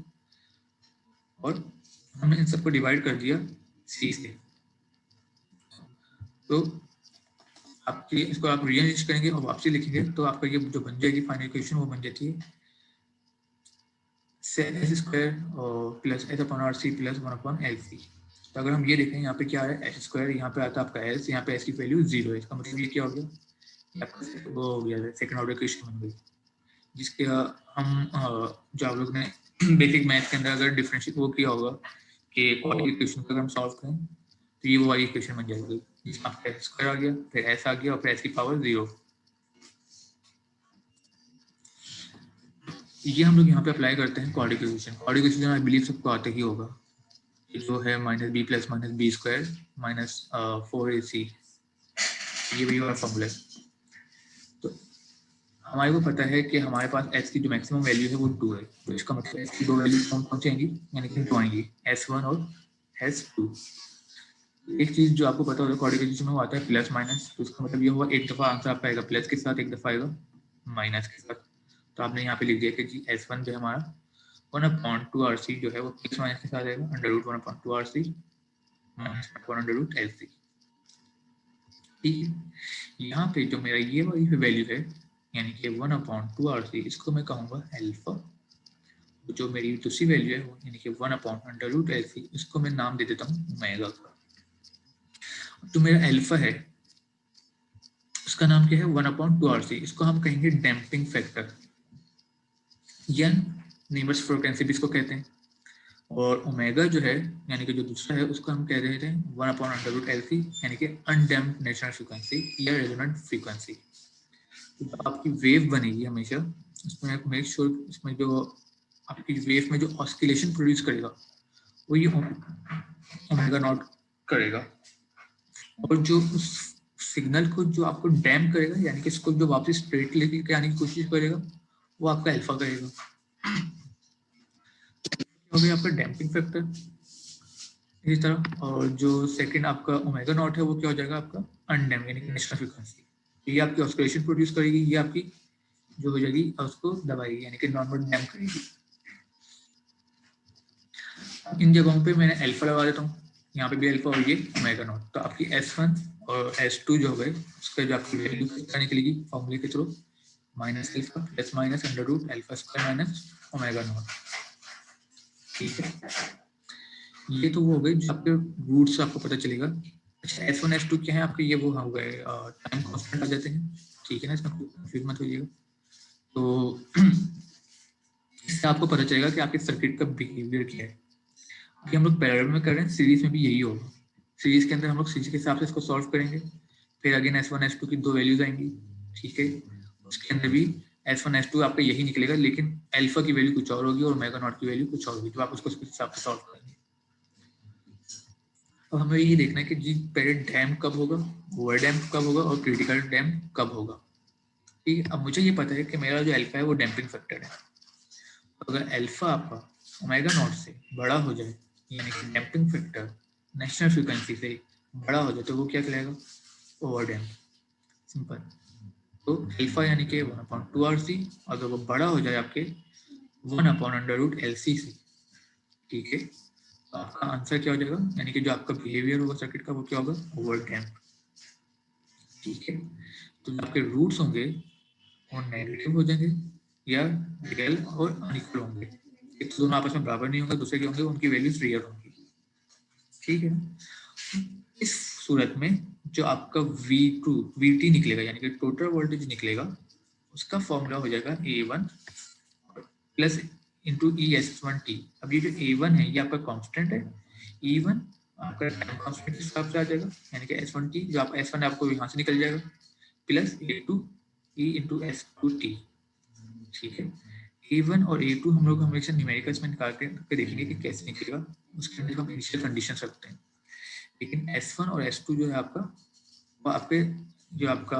Speaker 1: और हमने इन सबको डिवाइड कर दिया c से। तो आपकी इसको आप रीअरेंज करेंगे और वापसी लिखेंगे तो आपका ये जो बन जाएगी फाइनल इक्वेशन वो बन जाती है s² और प्लस s/RC प्लस 1/LC। तो अगर हम ये देखें यहाँ पे क्या है s², यहाँ पे आता है आपका s, यहाँ पे s की वैल्यू 0 है, इसका मतलब ये क्या हो गया, आपका वो हो गया सेकंड ऑर्डर इक्वेशन बन गई, जिसके हम जो आप लोग ने बेसिक मैथ के अंदर अगर डिफरेंशिएट वो किया होगा कि क्वाड्रेटिक इक्वेशन को अगर हम सॉल्व करें तो ये वो वाली इक्वेशन बन जाएगी, जिसमें आपका s² आ गया, फिर s आ गया और फिर s की पावर 0। ये हम लोग यहाँ पे अप्लाई करते हैं quadratic equation. Quadratic equation I believe सबको आते ही होगा, जो है -b + -b² - 4ac, ये भी वाला फॉर्मूला है। तो हमारे को पता है कि हमारे पास s की जो मैक्सिमम वैल्यू है वो 2 है, तो इसका मतलब s की दो वैल्यू कौन सी आएंगी, यानी कि 2 आएंगी, s1 और s2। एक चीज जो आपको पता होगा क्वाड्रेटिक इक्वेशन में वो आता है प्लस माइनस, तो इसका मतलब ये हुआ एक दफा आंसर आपका आएगा प्लस के साथ, एक दफा आएगा माइनस के साथ। तो आपने यहाँ पे लिख दिया कि जी s1 जो है हमारा 1/2RC जो है वो प्लस माइनस के साथ आएगा, √1/2RC माइनस 1/LC। ठीक है, यहाँ पे जो मेरा ये वाली वैल्यू है यानी कि 1/2RC, इसको मैं कहूँगा अल्फा। जो मेरी दूसरी वैल्यू है यानी कि 1/√LC, इसको मैं नाम दे देता हूँ ओमेगा का। जो मेरा अल्फा है उसका नाम क्या है 1/2RC, इसको हम कहेंगे डैम्पिंग फैक्टर या नीमर्स फ्रीक्वेंसी भी इसको कहते हैं। और ओमेगा जो है यानी कि जो दूसरा है उसको हम कह रहे थे 1/√LC यानी कि अनडैम्प्ड नेचुरल फ्रीक्वेंसी या रेजोनेंट फ्रीक्वेंसी। तो आपकी वेव बनेगी हमेशा, इसमें मेक श्योर इसमें जो आपकी वेव में जो ऑस्किलेशन प्रोड्यूस करेगा वो ये ओमेगा नॉट करेगा, और जो उस सिग्नल को जो आपको डैम्प करेगा यानी कि इसको जो वापस स्ट्रेट लेके आने की कोशिश करेगा वो आपका अल्फा करेगा, हो गया आपका डैम्पिंग फैक्टर। इसी तरह और जो सेकंड आपका ओमेगा नॉट है वो क्या हो जाएगा आपका अनडैम्प यानी कि नेचुरल फ्रीक्वेंसी। ये आपकी ऑस्किलेशन प्रोड्यूस करेगी, ये आपकी जो हो जाएगी उसको दबाएगी यानी कि नॉर्मल डैम्प करेगी। इन जगहों पे मैंने अल्फा लगा देता हूँ, यहाँ पे भी अल्फा और ये ओमेगा नॉट। तो आपकी S1 और S2 जो हो गए उसका जो आपकी वैल्यू निकलेगी फॉर्मूले के through -alpha plus minus √α² - omega naught. ठीक है, ये तो वो हो गए जो आपके रूट से आपको पता चलेगा। अच्छा S1 S2 क्या है आपके, ये वो हो गए टाइम कांस्टेंट आ जाते हैं, ठीक है ना, इसमें कंफ्यूज मत होइएगा। तो इससे आपको पता चलेगा कि आपके सर्किट का बिहेवियर क्या है। अभी हम लोग पैरेलल में कर रहे हैं, सीरीज में भी यही होगा। सीरीज के अंदर हम लोग सीरीज के हिसाब से इसको सॉल्व करेंगे, फिर अगेन S1 S2 की 2 वैल्यूज आएंगी, ठीक है। उसके अंदर भी S1 S2 आपका यही निकलेगा, लेकिन अल्फा की वैल्यू कुछ और होगी और ओमेगा नॉट की वैल्यू कुछ और होगी, तो आप उसको उसके हिसाब से सॉल्व करेंगे। अब हमें ये देखना है कि जी पहले डैम्प कब होगा, ओवर डैम्प कब होगा और क्रिटिकल डैम्प कब होगा, ठीक है। अब मुझे ये पता है कि मेरा जो अल्फा है वो डैम्पिंग फैक्टर है। अगर अल्फा आपका ओमेगा नॉट से बड़ा हो जाए, यानी कि डैम्पिंग फैक्टर नेशनल फ्रीक्वेंसी से बड़ा हो जाए, तो वो क्या कहलाएगा, ओवर डैम्प, सिंपल। तो अल्फा यानी कि 1/2RC, अगर वो बड़ा हो जाए आपके 1/√LC से, ठीक है, तो आपका आंसर क्या हो जाएगा, यानी कि जो आपका बिहेवियर होगा सर्किट का वो क्या होगा, ओवर डैम्प, ठीक है। तो जो आपके रूट्स होंगे वो नेगेटिव हो जाएंगे या रियल और अनइक्वल होंगे, एक तो दोनों आपस में बराबर नहीं होंगे, दूसरे के होंगे उनकी वैल्यूज रियल होंगी, ठीक है। इस सूरत में जो आपका VT निकलेगा, यानी कि टोटल वोल्टेज निकलेगा, उसका फॉर्मूला हो जाएगा A1 प्लस इंटू ES1T। अब ये जो A1 है ये आपका कांस्टेंट है, E1 आपका टाइम कांस्टेंट के हिसाब से आ जाएगा, यानी कि S1T जो आप S1 आपको यहाँ से निकल जाएगा, plus A2 E into S2T, ठीक है। A1 और A2 हम लोग हमेशा न्यूमेरिकल्स में निकाल के देखेंगे कि कैसे निकलेगा, उसके अंदर हम इनिशियल कंडीशंस रखते हैं। लेकिन S1 और S2 जो है आपका, वो आपके जो आपका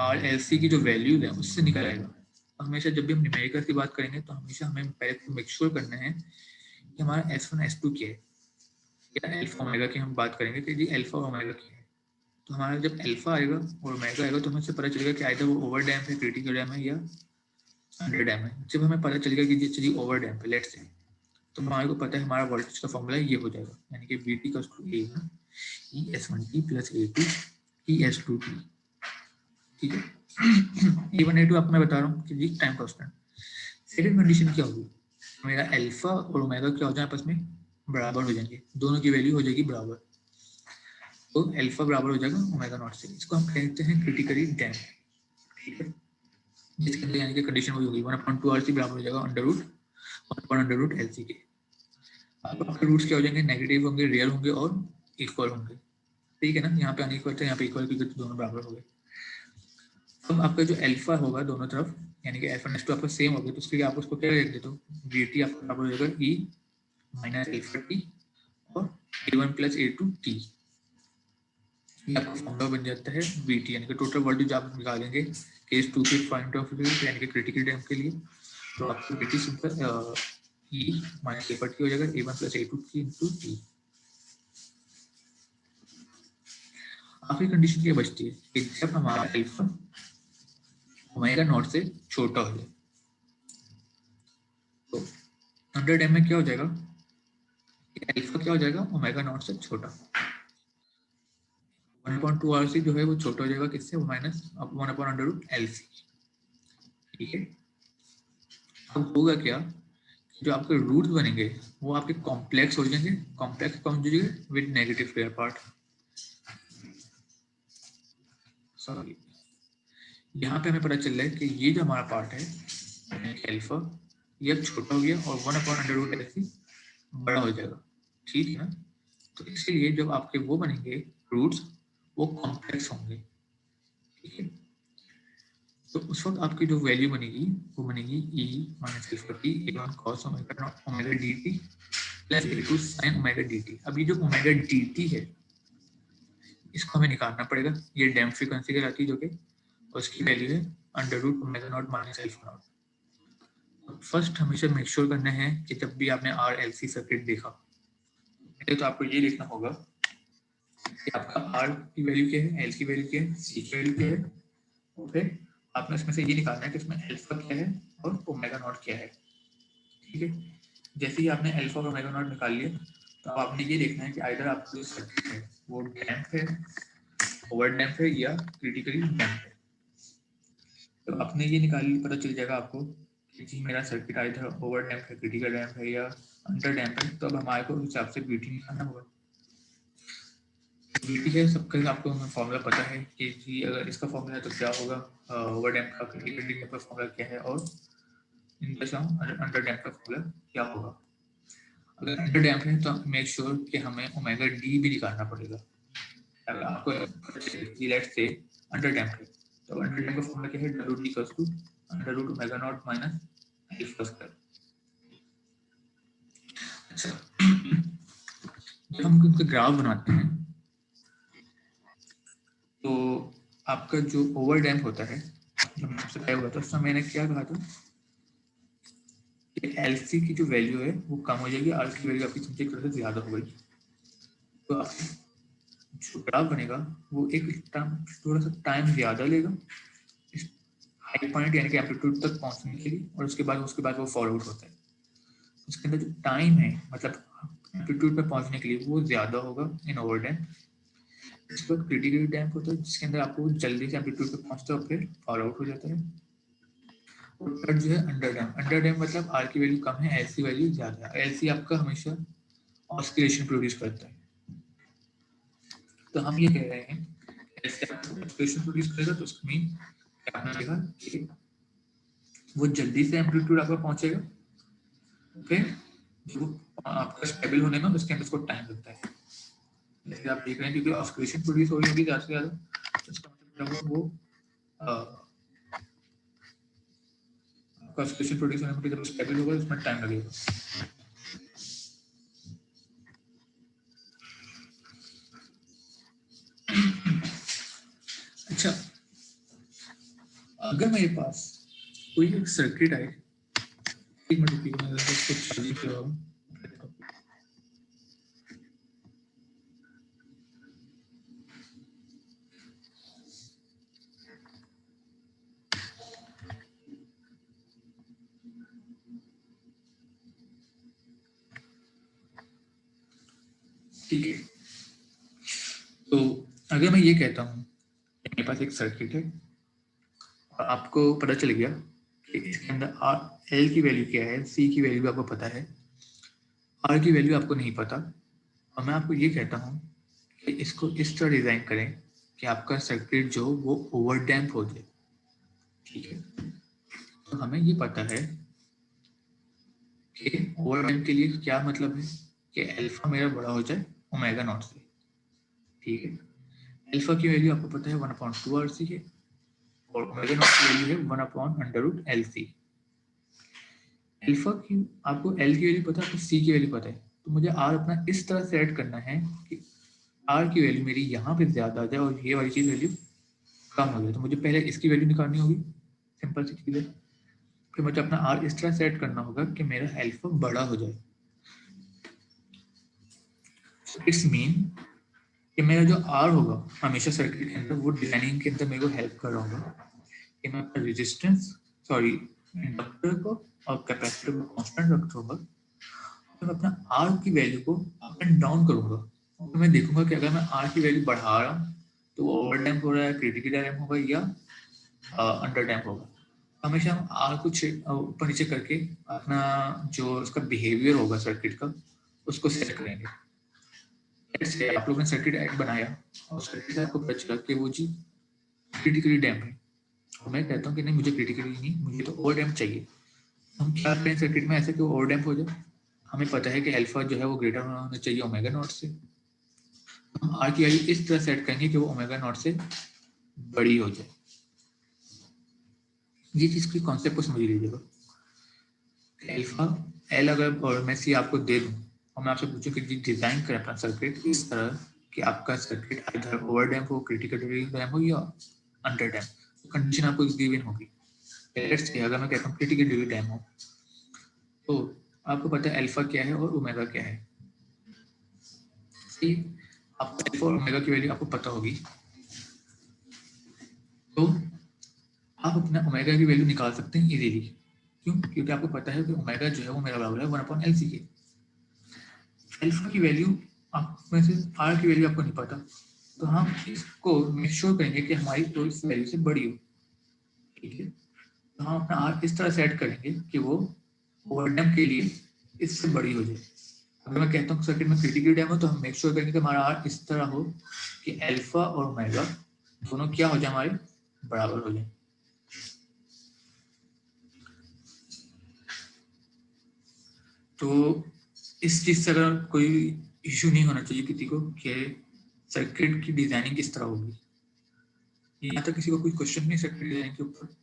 Speaker 1: RLC की जो वैल्यूज है उससे निकल आएगा। हमेशा जब भी हम न्यूमेरिकल की बात करेंगे तो हमेशा हमें पहले मेक श्योर करना है कि हमारा S1 S2 क्या है, या अल्फा ओमेगा की हम बात करेंगे कि जी अल्फा और ओमेगा क्या है। तो हमारा जब अल्फा आएगा और ओमेगा आएगा तो हमें से पता चलेगा कि आइदर वो ओवर डैम्प है, क्रिटिकल डैम्प है या अंडर डैम्प है। जब हमें पता चलेगा कि जी ओवर डैम्प है लेट्स से, तो हमारे को पता है हमारा वोल्टेज का फॉर्मूला ये हो जाएगा, यानी कि VT का A1 ES1T plus A2 ES2T, ठीक है। A1 A2 आपको मैं बता रहा हूँ कि जी टाइम कांस्टेंट। सेकंड कंडीशन क्या होगी, मेरा अल्फा और ओमेगा क्या हो जाए आपस में बराबर हो जाएंगे, दोनों की वैल्यू हो जाएगी बराबर, तो अल्फा बराबर हो जाएगा ओमेगा नॉट से। इसको हम कहते हैं क्रिटिकली डैम्प, ठीक है। जिसके अंदर यानी कि कंडीशन वही होगी 1/2RC बराबर हो जाएगा √1/√LC के। अब आपके रूट्स क्या हो जाएंगे, नेगेटिव होंगे, रियल होंगे और इक्वल होंगे, ठीक है ना। यहाँ पे अनइक्वल था, यहाँ पे इक्वल, क्योंकि दोनों बराबर हो गए। अब आपका जो अल्फा होगा दोनों तरफ, यानी कि F1 S2 आपका सेम होगा, तो उसके लिए आप उसको क्या लिख देते हो, VT आपका बराबर हो जाएगा E माइनस अल्फा T और A1 प्लस A2 T। ये आपका फॉर्मूला बन जाता है VT, यानी कि टोटल वोल्टेज आप निकालेंगे केस 2 के पॉइंट ऑफ व्यू, यानी कि क्रिटिकल डैम्प के लिए, तो आपको VT simple E minus alpha T हो जाएगा A1 plus A2 T into T। आखिरी कंडीशन क्या बचती है कि जब हमारा अल्फा ओमेगा नॉट से छोटा हो जाए, तो अंडर डैम्प में क्या हो जाएगा, अल्फा क्या हो जाएगा, ओमेगा नॉट से छोटा। 1/2RC जो है वो छोटा हो जाएगा किससे, माइनस 1/√LC, ठीक है। अब होगा क्या, जो आपके रूट्स बनेंगे वो आपके कॉम्प्लेक्स हो जाएंगे, कॉम्प्लेक्स कौन हो जाएंगे with negative real part. Sorry, यहाँ पे हमें पता चल रहा है कि ये जो हमारा पार्ट है अल्फा, ये अब छोटा हो गया और 1/√LC बड़ा हो जाएगा, ठीक है ना। तो इसलिए जब आपके वो बनेंगे रूट्स, वो कॉम्प्लेक्स होंगे, ठीक है। तो उस वक्त आपकी जो वैल्यू बनेगी वो बनेगी E minus alpha T A1 cos omega dt plus A2 sin omega dt। अब ये जो ओमेगा dt है इसको हमें निकालना पड़ेगा, ये डैम्प फ्रीक्वेंसी कहलाती है जो कि उसकी वैल्यू है √omega not minus alpha not. First हमेशा मेक श्योर करना है कि जब भी आपने RLC सर्किट देखा तो आपको ये देखना होगा कि आपका R की वैल्यू क्या है, L की वैल्यू क्या है, C की वैल्यू क्या है, और फिर आपने इसमें से ये निकालना है कि इसमें अल्फा क्या है और ओमेगा नॉट क्या है, ठीक है। जैसे ही आपने अल्फा और ओमेगा नॉट निकाल लिया तो अब आपने ये देखना है कि आइदर आपका जो सर्किट है वो डैम्प है, ओवर डैम्प है या क्रिटिकली डैम्प है। तो आपने ये निकाल लिया, पता चल जाएगा आपको कि जी मेरा सर्किट आइदर ओवर डैम्प है, क्रिटिकल डैम्प है या अंडर डैम्प है तो अब हमारे को उस हिसाब से बीटी निकालना होगा। बीटी है सबका, आपको फॉर्मूला पता है कि जी अगर इसका फॉर्मूला है तो क्या होगा, ओवर डैम्प का क्रिटिकल डैम्प का फॉर्मूला क्या है, और अंडर डैम्प का फॉर्मूला क्या होगा। अगर अंडर डैम्प है तो मेक श्योर कि हमें ओमेगा डी भी निकालना पड़ेगा। अगर आपको लेट्स से अंडर डैम्प है तो अंडर डैम्प का फॉर्मूला क्या है, W D equals to under root omega not minus alpha square. अच्छा, जब हम इनका ग्राफ बनाते हैं तो आपका जो ओवर डैम्प होता है, जब आपसे तय हुआ था उस समय मैंने क्या कहा था कि एलसी की जो वैल्यू है वो कम हो जाएगी, आर की वैल्यू आपकी समझे से ज्यादा हो गई, तो जो ग्राफ बनेगा वो एक थोड़ा सा टाइम ज्यादा लेगा इस हाई पॉइंट यानी कि एम्पलीट्यूड तक पहुंचने के लिए, और उसके बाद वो फॉल आउट होता है। उसके अंदर जो टाइम है मतलब एम्पलीट्यूड पे पहुंचने के लिए वो ज्यादा होगा इन ओवर डैम्प। इसके बाद क्रिटिकल डैम्प होता है जिसके अंदर आपको जल्दी से एम्पलीट्यूड पे पहुंचता है और फिर फॉल आउट हो जाता है। और थर्ड जो है अंडर डैम्प। अंडर डैम्प मतलब आर की वैल्यू कम है, एल की वैल्यू ज्यादा है। एल आपका हमेशा ऑस्किलेशन प्रोड्यूस करता है, तो हम ये कह रहे हैं ऑस्किलेशन प्रोड्यूस करेगा तो उसका मीन क्या होगा कि वो जल्दी से एम्पलीट्यूड आपका पहुंचेगा, फिर जो आपका स्टेबल होने में उसके अंदर उसको टाइम लगता है। जैसे आप देख रहे हैं क्योंकि ऑस्किलेशन प्रोड्यूस हो रही होगी ज्यादा से ज्यादा, तो इसका मतलब वो ऑस्किलेशन प्रोड्यूस होने में जब स्टेबल होगा उसमें टाइम लगेगा। अच्छा, अगर मेरे पास कोई एक सर्किट है, एक मिनट रुकिए मैं इसको चालू कर रहा हूं। ठीक है, तो अगर मैं ये कहता हूँ मेरे पास एक सर्किट है और आपको पता चल गया कि इसके अंदर आर एल की वैल्यू क्या है, सी की वैल्यू आपको पता है, आर की वैल्यू आपको नहीं पता, और मैं आपको ये कहता हूँ कि इसको इस तरह डिजाइन करें कि आपका सर्किट जो वो ओवर डैम्प हो जाए। ठीक है, तो हमें ये पता है कि ओवर डैम्प के लिए क्या मतलब है कि अल्फा मेरा बड़ा हो जाए ओमेगा नॉट से। ठीक है, अल्फा की वैल्यू आपको पता है 1/2 आरसी है और ओमेगा नॉट की वैल्यू है 1/√LC। अल्फा की आपको एल की वैल्यू पता है, आपको सी की वैल्यू पता है, तो मुझे आर अपना इस तरह सेट करना है कि आर की वैल्यू मेरी यहाँ पे ज्यादा आ जाए और ये वाली चीज वैल्यू कम हो जाए। तो मुझे पहले इसकी वैल्यू निकालनी होगी, सिंपल सी चीज है। फिर मुझे अपना आर इस तरह सेट करना होगा कि मेरा अल्फा बड़ा हो जाए। इट्स मीन कि मेरा जो आर होगा हमेशा सर्किट के अंदर वो डिजाइनिंग के अंदर मेरे को हेल्प कर रहा होगा कि मैं अपना रेजिस्टेंस इंडक्टर को और कैपेसिटर को कांस्टेंट रखूंगा, तो मैं अपना आर की वैल्यू को अप एंड डाउन करूंगा। तो मैं देखूंगा कि अगर मैं आर की वैल्यू बढ़ा रहा हूँ तो वो ओवर डैम्प हो रहा है, क्रिटिकल डैम्प होगा या अंडर डैम्प होगा। हमेशा हम आर को ऊपर नीचे करके अपना जो उसका बिहेवियर होगा सर्किट का उसको सेट करेंगे। जैसे आप लोगों ने सर्किट एक बनाया और सर्किट आपको पता चला कि वो जी क्रिटिकली डैम्प है, और मैं कहता हूँ कि नहीं मुझे क्रिटिकली नहीं, मुझे तो ओवर डैम्प चाहिए। हम क्या करें सर्किट में ऐसे कि वो ओवर डैम्प हो जाए। हमें पता है कि अल्फा जो है वो ग्रेटर होना चाहिए ओमेगा नॉट से, हम आर की वैल्यू इस तरह सेट करेंगे कि वो ओमेगा नॉट से बड़ी हो जाए। ये चीज की कॉन्सेप्ट को समझ लीजिएगा। अल्फा एल अगर और मैं सी आपको दे दूं और मैं आपसे पूछूं कि डिजाइन करें अपना सर्किट इस तरह कि आपका सर्किट इधर ओवर डैम्प हो, क्रिटिकल डैम्प हो या अंडर डैम्प, तो कंडीशन आपको गिवन होगी। लेट्स से अगर मैं कहता हूं क्रिटिकल डैम्प हो तो आपको पता है अल्फा क्या है और ओमेगा क्या है। आपको अल्फा और ओमेगा की वैल्यू आपको पता होगी, तो आप अपना ओमेगा की वैल्यू निकाल सकते हैं इजीली। क्यों? क्योंकि आपको पता है कि ओमेगा जो है वो मेरा बराबर है 1/LC के। अल्फा की वैल्यू आप में से आर की वैल्यू आपको नहीं पता, तो हम इसको मेक श्योर करेंगे कि हमारी तो इस वैल्यू से बड़ी हो। ठीक है, तो हम अपना आर इस तरह सेट करेंगे कि वो ओवर डैम्प के लिए इससे बड़ी हो जाए। अगर मैं कहता हूँ सर्किट में क्रिटिकल डैम हो तो हम मेक श्योर करेंगे कि हमारा आर इस तरह हो कि अल्फा और ओमेगा दोनों क्या हो जाए, हमारे बराबर हो जाए। तो इस चीज से अगर कोई इश्यू नहीं होना चाहिए किसी को कि सर्किट की डिजाइनिंग किस तरह होगी। यहाँ तक किसी को कोई क्वेश्चन नहीं सर्किट डिजाइन के ऊपर?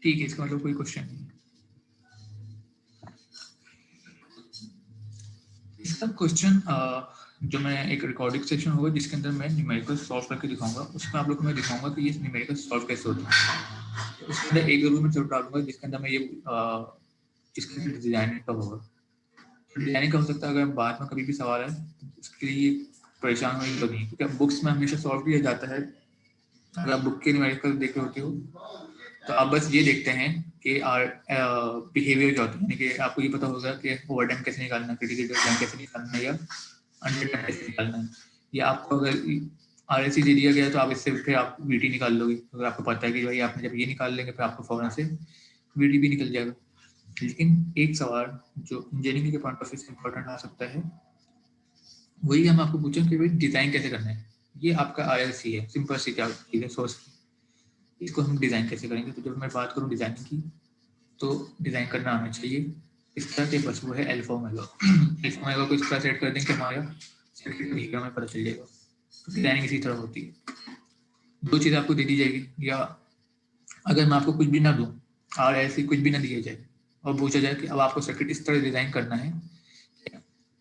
Speaker 1: ठीक है, इसका मतलब कोई क्वेश्चन नहीं। इसका क्वेश्चन जो मैं एक रिकॉर्डिंग सेक्शन होगा जिसके अंदर मैं न्यूमेरिकल सॉल्व करके दिखाऊंगा, उसमें आप लोग को मैं दिखाऊंगा कि ये न्यूमेरिकल सॉल्व कैसे होता है। तो उसके अंदर एक जरूर मैं जरूर डालूंगा जिसके अंदर मैं ये जिसके अंदर डिजाइनिंग का होगा। डिजाइनिंग का हो सकता है अगर बाद में कभी भी सवाल है उसके लिए परेशान होने तो नहीं, क्योंकि बुक्स में हमेशा सॉल्व किया जाता है। अगर आप बुक के न्यूमेरिकल देख रहे होते हो तो आप बस ये देखते हैं कि आर बिहेवियर क्या होता है, यानी कि आपको ये पता होगा कि ओवरटाइम कैसे निकालना है, क्रिटिकल टाइम कैसे निकालना है, या अंडर टाइम कैसे निकालना है। या आपको अगर RLC दे दिया गया तो आप इससे फिर आप VT निकाल लोगे, अगर आपको पता है कि भाई आपने जब ये निकाल लेंगे फिर आपको फौरन से VT भी निकल जाएगा। लेकिन एक सवाल जो इंजीनियरिंग के पॉइंट ऑफ व्यू से इंपॉर्टेंट आ सकता है, वही हम आपको पूछें कि भाई डिजाइन कैसे करना है। ये आपका RLC है, सिंपल सी क्या चीज़ है सोर्स की, इसको हम डिजाइन कैसे करेंगे। तो जब मैं बात करूँ डिजाइनिंग की तो डिजाइन करना आना चाहिए इस तरह के, बस वो है अल्फा ओमेगा। अल्फा ओमेगा को इस तरह सेट कर दें कि हमारा सर्किट बिहेवियर में पता चल जाएगा। तो डिजाइनिंग इसी तरह होती है, दो चीज़ आपको दे दी जाएगी, या अगर मैं आपको कुछ भी ना दूं, RLC कुछ भी ना दिया जाए और पूछा जाए कि अब आपको सर्किट इस तरह डिजाइन करना है,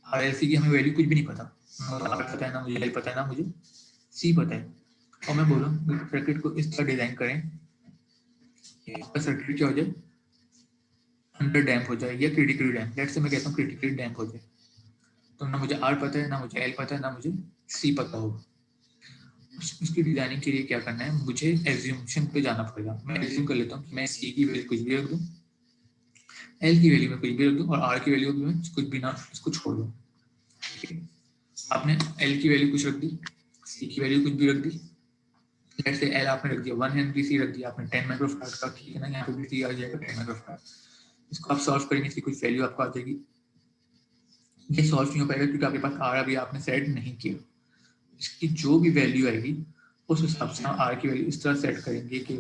Speaker 1: RLC की हमें वैल्यू कुछ भी नहीं पता, R पता है ना मुझे, L पता है ना मुझे C पता है, और मैं बोलूँ सर्किट को इस तरह डिजाइन करें कि सर्किट क्या हो जाए, अंडर डैम्प हो जाए या क्रिटिकली डैम्प। लेट्स से मैं कहता हूँ क्रिटिकली डैम्प हो जाए, तो ना मुझे R पता है, ना मुझे L पता है, ना मुझे C पता होगा। उसकी डिजाइनिंग के लिए क्या करना है, मुझे एज्यूमशन पे जाना पड़ेगा। मैं एज्यूम कर लेता हूँ कि मैं C की वैल्यू कुछ भी रख दूँ, L की वैल्यू में कुछ भी रख दूँ, और R की वैल्यू में कुछ भी ना, इसको छोड़ दूँ। आपने L की वैल्यू कुछ रख दी, C की वैल्यू कुछ भी रख दी। लेट्स से L आपने रख दिया 1 हेनरी, C रख दिया आपने 10 माइक्रोफैराड का, ठीक है ना, यहाँ पे भी C आ जाएगा 10 माइक्रोफैराड। इसको आप सॉल्व करेंगे, इसकी कुछ वैल्यू आपको आ जाएगी। ये सॉल्व नहीं हो पाएगा क्योंकि आपके पास R अभी आपने सेट नहीं किया। इसकी जो भी वैल्यू आएगी उस हिसाब से हम R की वैल्यू इस तरह सेट करेंगे कि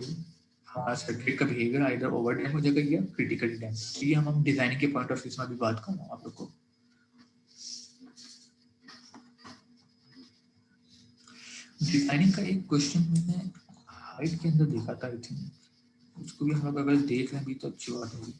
Speaker 1: हमारा सर्किट का बिहेवियर आइदर ओवर डैम्प हो जाएगा या क्रिटिकली डैम्प। ये हम डिजाइनिंग के पॉइंट ऑफ व्यू से अभी बात कर रहा हूँ आप लोग को। डिजाइनिंग का एक क्वेश्चन मैंने हाइट के अंदर देखा था, आई थिंक उसको भी हम लोग अगर देख लें भी तो अच्छी बात होगी।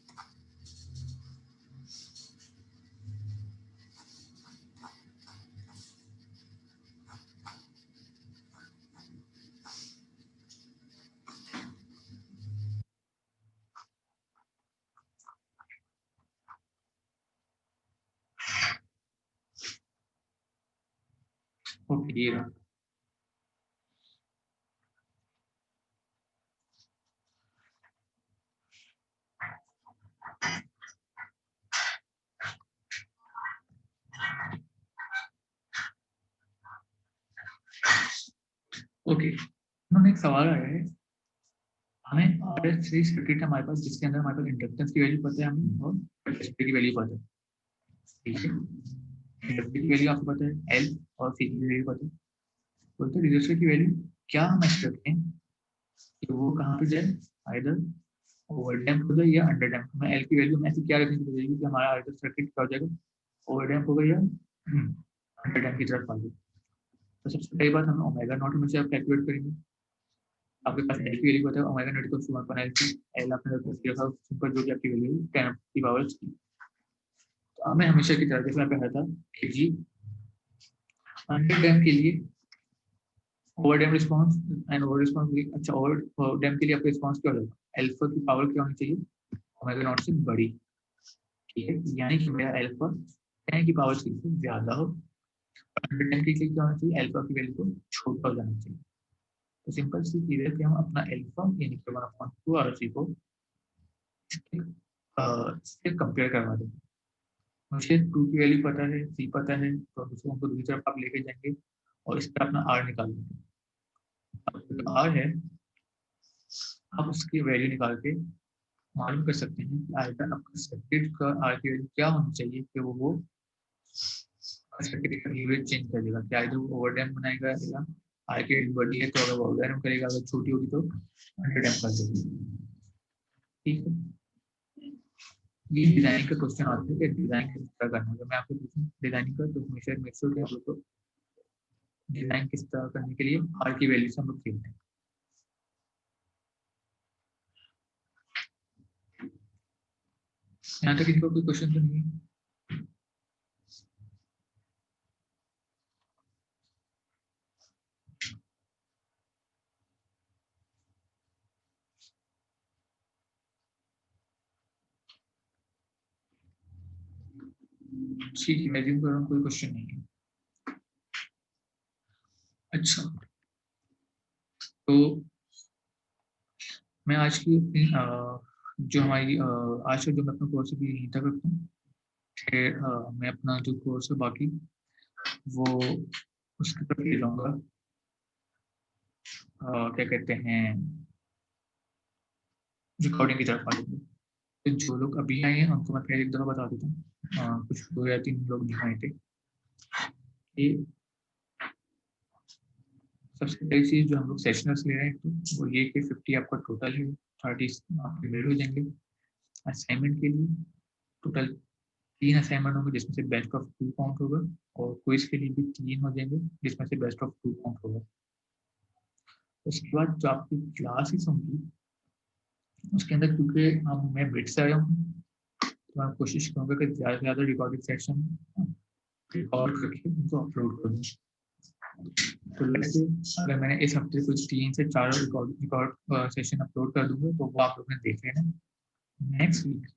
Speaker 1: ओके, ये रहा। ओके, उन्होंने एक सवाल आया है, हमें RS3 सर्किट हमारे पास जिसके अंदर हमारे पास इंडक्टेंस की वैल्यू पता है हमें और कैपेसिटी की वैल्यू पता है, ठीक है। इंडक्टिव की वैल्यू आपको पता है L और C की वैल्यू पता है। बोलते रेजिस्टर की वैल्यू क्या हम एक्सपेक्ट करें कि वो कहाँ पे जाए, आइदर ओवर डैम्प हो जाए या अंडर डैम्प। मैं L की वैल्यू में ऐसे क्या रखने की जाएगी कि हमारा आइदर सर्किट क्या हो जाएगा, ओवर डैम्प होगा या अंडर डैम्प की तरफ आ जाए। तो सबसे पहली बात हम ओमेगा नॉट में से आप कैलकुलेट करेंगे। आपके पास L की वैल्यू पता है, omega not equals to 1/LC, L आपने रखा सिंपल जो भी आपकी वैल्यू 10 की पावर 6। तो हमें हमेशा की तरह जैसे मैं कहा था कि जी अंडर डैम्प के लिए over damp response and over response, अच्छा ओवर डैम्प के लिए आपका रिस्पांस क्या होगा, अल्फा की पावर क्या होनी चाहिए, ओमेगा नॉट से बड़ी, ठीक है। यानी कि मेरा अल्फा 10 की पावर 6 से ज्यादा हो, अंडर डैम्प के लिए क्या होना चाहिए, अल्फा की वैल्यू को छोटा हो जाना चाहिए। तो सिंपल सी चीज है कि हम अपना अल्फा यानी कि 1/2 RC को इससे कंपेयर करवा देंगे। मुझे 2 की वैल्यू पता है, C पता है, तो उसको हमको दूसरी तरफ आप लेके जाएंगे और इस पर अपना R निकाल देंगे। R है, आप उसकी वैल्यू निकाल के मालूम कर सकते हैं कि आइदर आपका सर्किट का R की वैल्यू क्या होनी चाहिए कि वो सर्किट का बिहेवियर चेंज कर देगा, क्या आइदर वो ओवरडैम्प बनाएगा या R की वैल्यू बड़ी है तो अगर वो ओवरडैम्प करेगा, अगर छोटी होगी तो अंडरडैम्प कर देगा। ठीक है, ये डिजाइनिंग का क्वेश्चन आता है कि डिजाइन किस तरह करना है। मैं आपको पूछूं डिजाइनिंग का, तो हमेशा मेक श्योर कि आप लोग को डिजाइन किस तरह करने के लिए R की वैल्यू से हम लोग खेलते हैं। यहाँ तक किसी को कोई क्वेश्चन तो नहीं है? ठीक है, मैं जिम कर रहा हूँ, कोई क्वेश्चन नहीं है। अच्छा, तो मैं आज की अपनी जो हमारी आज का जो मैं अपना कोर्स अभी यहीं तक रखता हूँ। फिर मैं अपना जो कोर्स है बाकी वो उसके तरफ ले जाऊँगा। क्या कहते हैं, रिकॉर्डिंग की तरफ आ जाऊँगा। तो जो लोग अभी आए हैं उनको मैं फिर एक दफ़ा बता देता हूँ। कुछ 2 या 3 लोग नहीं आए थे। ये सबसे पहली चीज़ जो हम लोग सेशनर्स ले रहे हैं तो वो ये कि 50 आपका टोटल है, 30 आपके मेल हो जाएंगे। असाइनमेंट के लिए टोटल 3 असाइनमेंट होंगे जिसमें से बेस्ट ऑफ 2 काउंट होगा, और क्विज के लिए भी 3 हो जाएंगे जिसमें से बेस्ट ऑफ 2 काउंट होगा। उसके बाद जो आपकी क्लासेस होंगी उसके अंदर, क्योंकि मैं बिट से आया हूँ तो मैं कोशिश करूँगा कि ज़्यादा से ज़्यादा रिकॉर्डिंग सेक्शन रिकॉर्ड करके उनको अपलोड करूँ। तो वैसे अगर मैंने इस हफ्ते कुछ 3 से 4 रिकॉर्ड सेशन अपलोड कर दूंगा तो वो आप लोगों ने देख लेना। नेक्स्ट वीक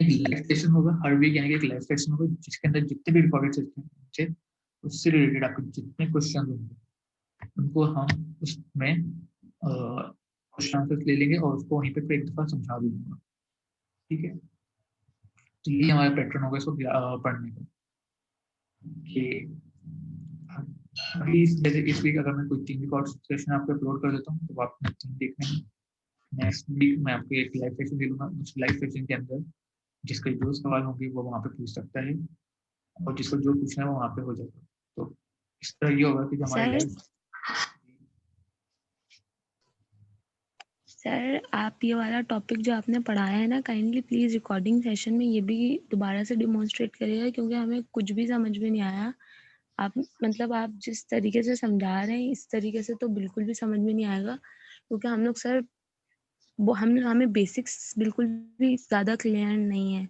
Speaker 1: एक लाइव सेशन होगा, हर वीक यानी कि एक लाइव सेशन होगा जिसके अंदर जितने भी रिकॉर्डेड सेशन होंगे उससे रिलेटेड आपके जितने क्वेश्चन होंगे उनको हम उसमें क्वेश्चन आंसर ले लेंगे और उसको वहीं पे एक दफा समझा भी दूंगा। ठीक है, तो ये हमारा पैटर्न होगा इसको पढ़ने का। कि अभी जैसे इस वीक अगर मैं कोई 3 रिकॉर्ड सेशन आपको अपलोड कर देता हूँ तो आप 3 देख लेंगे। नेक्स्ट वीक मैं आपको एक लाइव सेशन दे दूंगा, उस लाइव सेशन के अंदर जिसके जो सवाल होंगे वो वहाँ पे पूछ सकता है और जिसको जो पूछना है वो वहाँ पे हो जाएगा। तो इस तरह ये होगा कि जो हमारे
Speaker 3: सर
Speaker 1: लाइव
Speaker 3: सर आप ये वाला टॉपिक जो आपने पढ़ाया है ना, काइंडली प्लीज रिकॉर्डिंग सेशन में ये भी दोबारा से डिमॉन्स्ट्रेट करिएगा, क्योंकि हमें कुछ भी समझ में नहीं आया। आप मतलब आप जिस तरीके से समझा रहे हैं इस तरीके से तो बिल्कुल भी समझ में नहीं आएगा, क्योंकि हम लोग सर वो हमें बेसिक्स बिल्कुल भी ज़्यादा क्लियर नहीं है।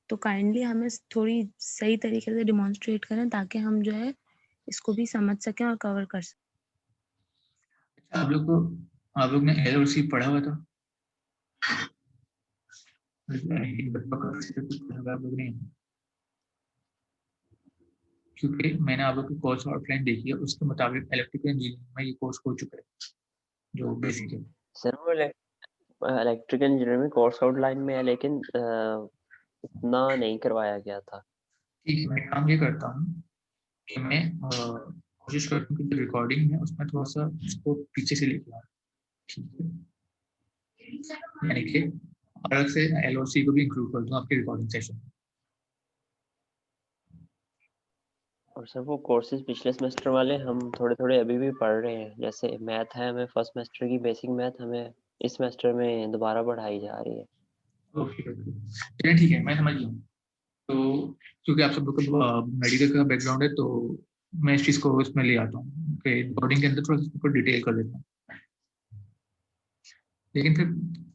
Speaker 3: तो काइंडली हमें थोड़ी सही तरीके से डिमॉन्स्ट्रेट करें ताकि हम जो है इसको भी समझ सकें और कवर कर सकें।
Speaker 1: आप लोग ने एल और सी पढ़ा हुआ था? आप लोग ने, क्योंकि मैंने आप लोग की कोर्स आउटलाइन देखी है उसके मुताबिक इलेक्ट्रिकल इंजीनियरिंग में ये कोर्स हो चुका है जो बेसिक है।
Speaker 2: सर वो इलेक्ट्रिकल इंजीनियरिंग में कोर्स आउटलाइन में है, लेकिन उतना नहीं करवाया गया था।
Speaker 1: ठीक है, मैं काम ये करता हूँ कि मैं कोशिश करता हूँ कि जो रिकॉर्डिंग है उसमें थोड़ा सा उसको पीछे से लेके आऊँ। ठीक है, यानी कि अलग से एलओसी को भी इंक्लूड कर दूँ आपके रिकॉर्डिंग सेशन में।
Speaker 2: और सर वो कोर्सेज पिछले सेमेस्टर वाले हम थोड़े थोड़े अभी भी पढ़ रहे हैं। जैसे मैथ है, हमें फर्स्ट सेमेस्टर की बेसिक मैथ हमें इस सेमेस्टर में दोबारा पढ़ाई जा रही है।
Speaker 1: ओके ओके, चलिए ठीक है, मैं समझ गया हूँ। तो क्योंकि आप सब लोग का मेडिकल का बैकग्राउंड है तो मैं इस चीज़ को उसमें ले आता हूँ कि रिकॉर्डिंग के अंदर थोड़ा सा डिटेल कर देता हूँ। लेकिन फिर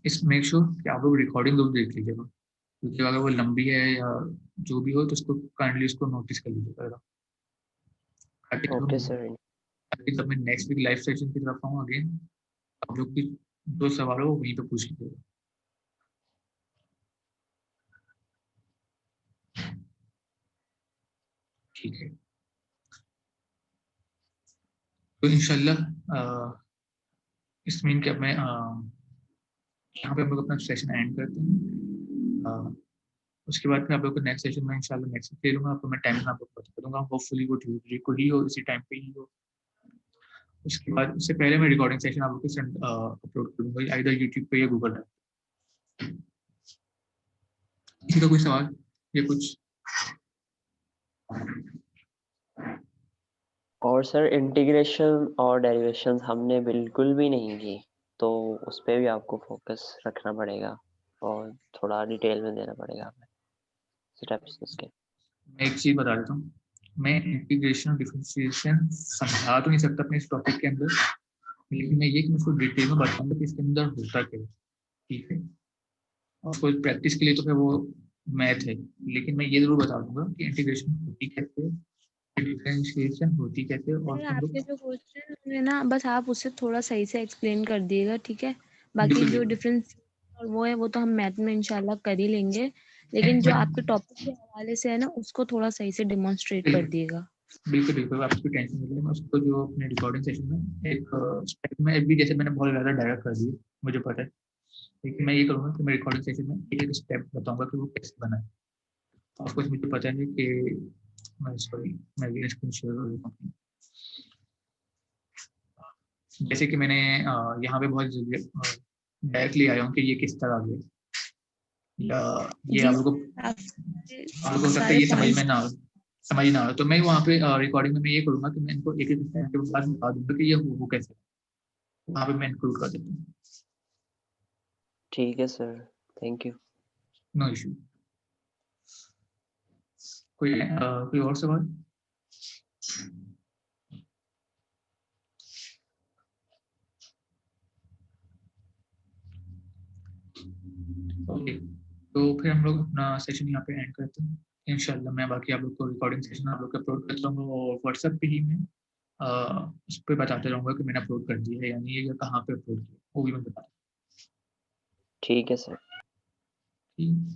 Speaker 1: इस मेक श्योर कि आप लोग रिकॉर्डिंग जरूर देख लीजिएगा, क्योंकि अगर वो लंबी है या जो भी हो तो उसको काइंडली उसको नोटिस कर लीजिएगा
Speaker 2: ओके सर।
Speaker 1: ताकि जब मैं नेक्स्ट वीक लाइव सेशन की तरफ आऊँ अगेन आप लोग की जो सवाल हो वहीं पे पूछ लीजिएगा। ठीक है, तो इंशाल्लाह इस मीन कि अब मैं यहाँ पे हम लोग अपना सेशन एंड करते हैं। उसके बाद फिर आप लोग को नेक्स्ट सेशन में इंशाल्लाह नेक्स्ट वीक ले लूँगा, आपको मैं टाइम आपको बता दूँगा, होपफुली वो ट्यूसडे को ही हो, इसी टाइम पे ही हो। उसके बाद उससे पहले मैं रिकॉर्डिंग सेशन आप लोग के साथ अपलोड करूँगा, आइदर यूट्यूब पे या गूगल ड्राइव। किसी का कोई सवाल या कुछ?
Speaker 2: और सर इंटीग्रेशन और डेरिवेशंस हमने बिल्कुल भी नहीं की, तो उस पे भी आपको फोकस रखना पड़ेगा और थोड़ा डिटेल में देना पड़ेगा हमें स्टेप्स उसके।
Speaker 1: मैं एक चीज़ बता देता हूँ, मैं इंटीग्रेशन और डिफरेंशिएशन समझा तो नहीं सकता अपने इस टॉपिक के अंदर, लेकिन मैं ये कि मैं उसको डिटेल में बताऊंगा कि इसके अंदर होता क्या है, ठीक है। और कोई प्रैक्टिस के लिए तो फिर वो मैथ है, लेकिन मैं ये जरूर बता दूंगा कि इंटीग्रेशन होती कैसे है, डिफरेंशिएशन होती कैसे है, और
Speaker 3: सर
Speaker 1: हम
Speaker 3: आपके
Speaker 1: लोग
Speaker 3: जो क्वेश्चन होंगे ना, बस आप उससे थोड़ा सही से एक्सप्लेन कर दिएगा, ठीक है। बाकी
Speaker 1: बिल्कुल
Speaker 3: जो
Speaker 1: बिल्कुल
Speaker 3: डिफरेंस और वो है वो तो हम मैथ में इंशाल्लाह कर ही लेंगे, लेकिन जो आपके टॉपिक के हवाले से है ना, उसको थोड़ा सही से डेमोन्स्ट्रेट कर दिएगा।
Speaker 1: बिल्कुल बिल्कुल आप कोई टेंशन नहीं लीजिए, मैं उसको जो अपने रिकॉर्डिंग सेशन में एक स्टेप में अभी जैसे मैंने बहुत ज़्यादा डायरेक्ट कर दिए, मुझे पता है, लेकिन मैं ये करूँगा कि मैं रिकॉर्डिंग सेशन में एक एक स्टेप बताऊंगा कि वो कैसे बना है। ऑफकोर्स मुझे पता है कि मैं सॉरी मैं भी स्क्रीन शेयर कर देता हूँ। जैसे कि मैंने यहाँ पे बहुत डायरेक्टली आया हूँ कि ये किस तरह गया, या ये
Speaker 3: जी
Speaker 1: आप लोगों को
Speaker 3: आप
Speaker 1: हो सकता है
Speaker 3: सारे
Speaker 1: ये
Speaker 3: पॉइंट्स
Speaker 1: समझ ना हो, तो मैं वहाँ पे रिकॉर्डिंग में मैं ये करूँगा कि मैं इनको एक एक स्टेप के बाद बता दूंगा कि ये वो कैसे, वहाँ पे मैं इंक्लूड कर देता हूँ।
Speaker 2: ठीक है sir, thank you.
Speaker 1: No issue. कोई और सवाल? ओके, तो फिर हम लोग अपना सेशन यहाँ पे एंड करते हैं। इंशाल्लाह मैं बाकी आप लोग को रिकॉर्डिंग सेशन आप लोग को अपलोड करता हूँ, और व्हाट्सएप पे ही मैं उस पर बताते रहूँगा कि मैंने अपलोड कर दिया है या नहीं, या कहाँ पे अपलोड किया वो भी मैं बता
Speaker 2: ठीक है सर।
Speaker 1: दूँ।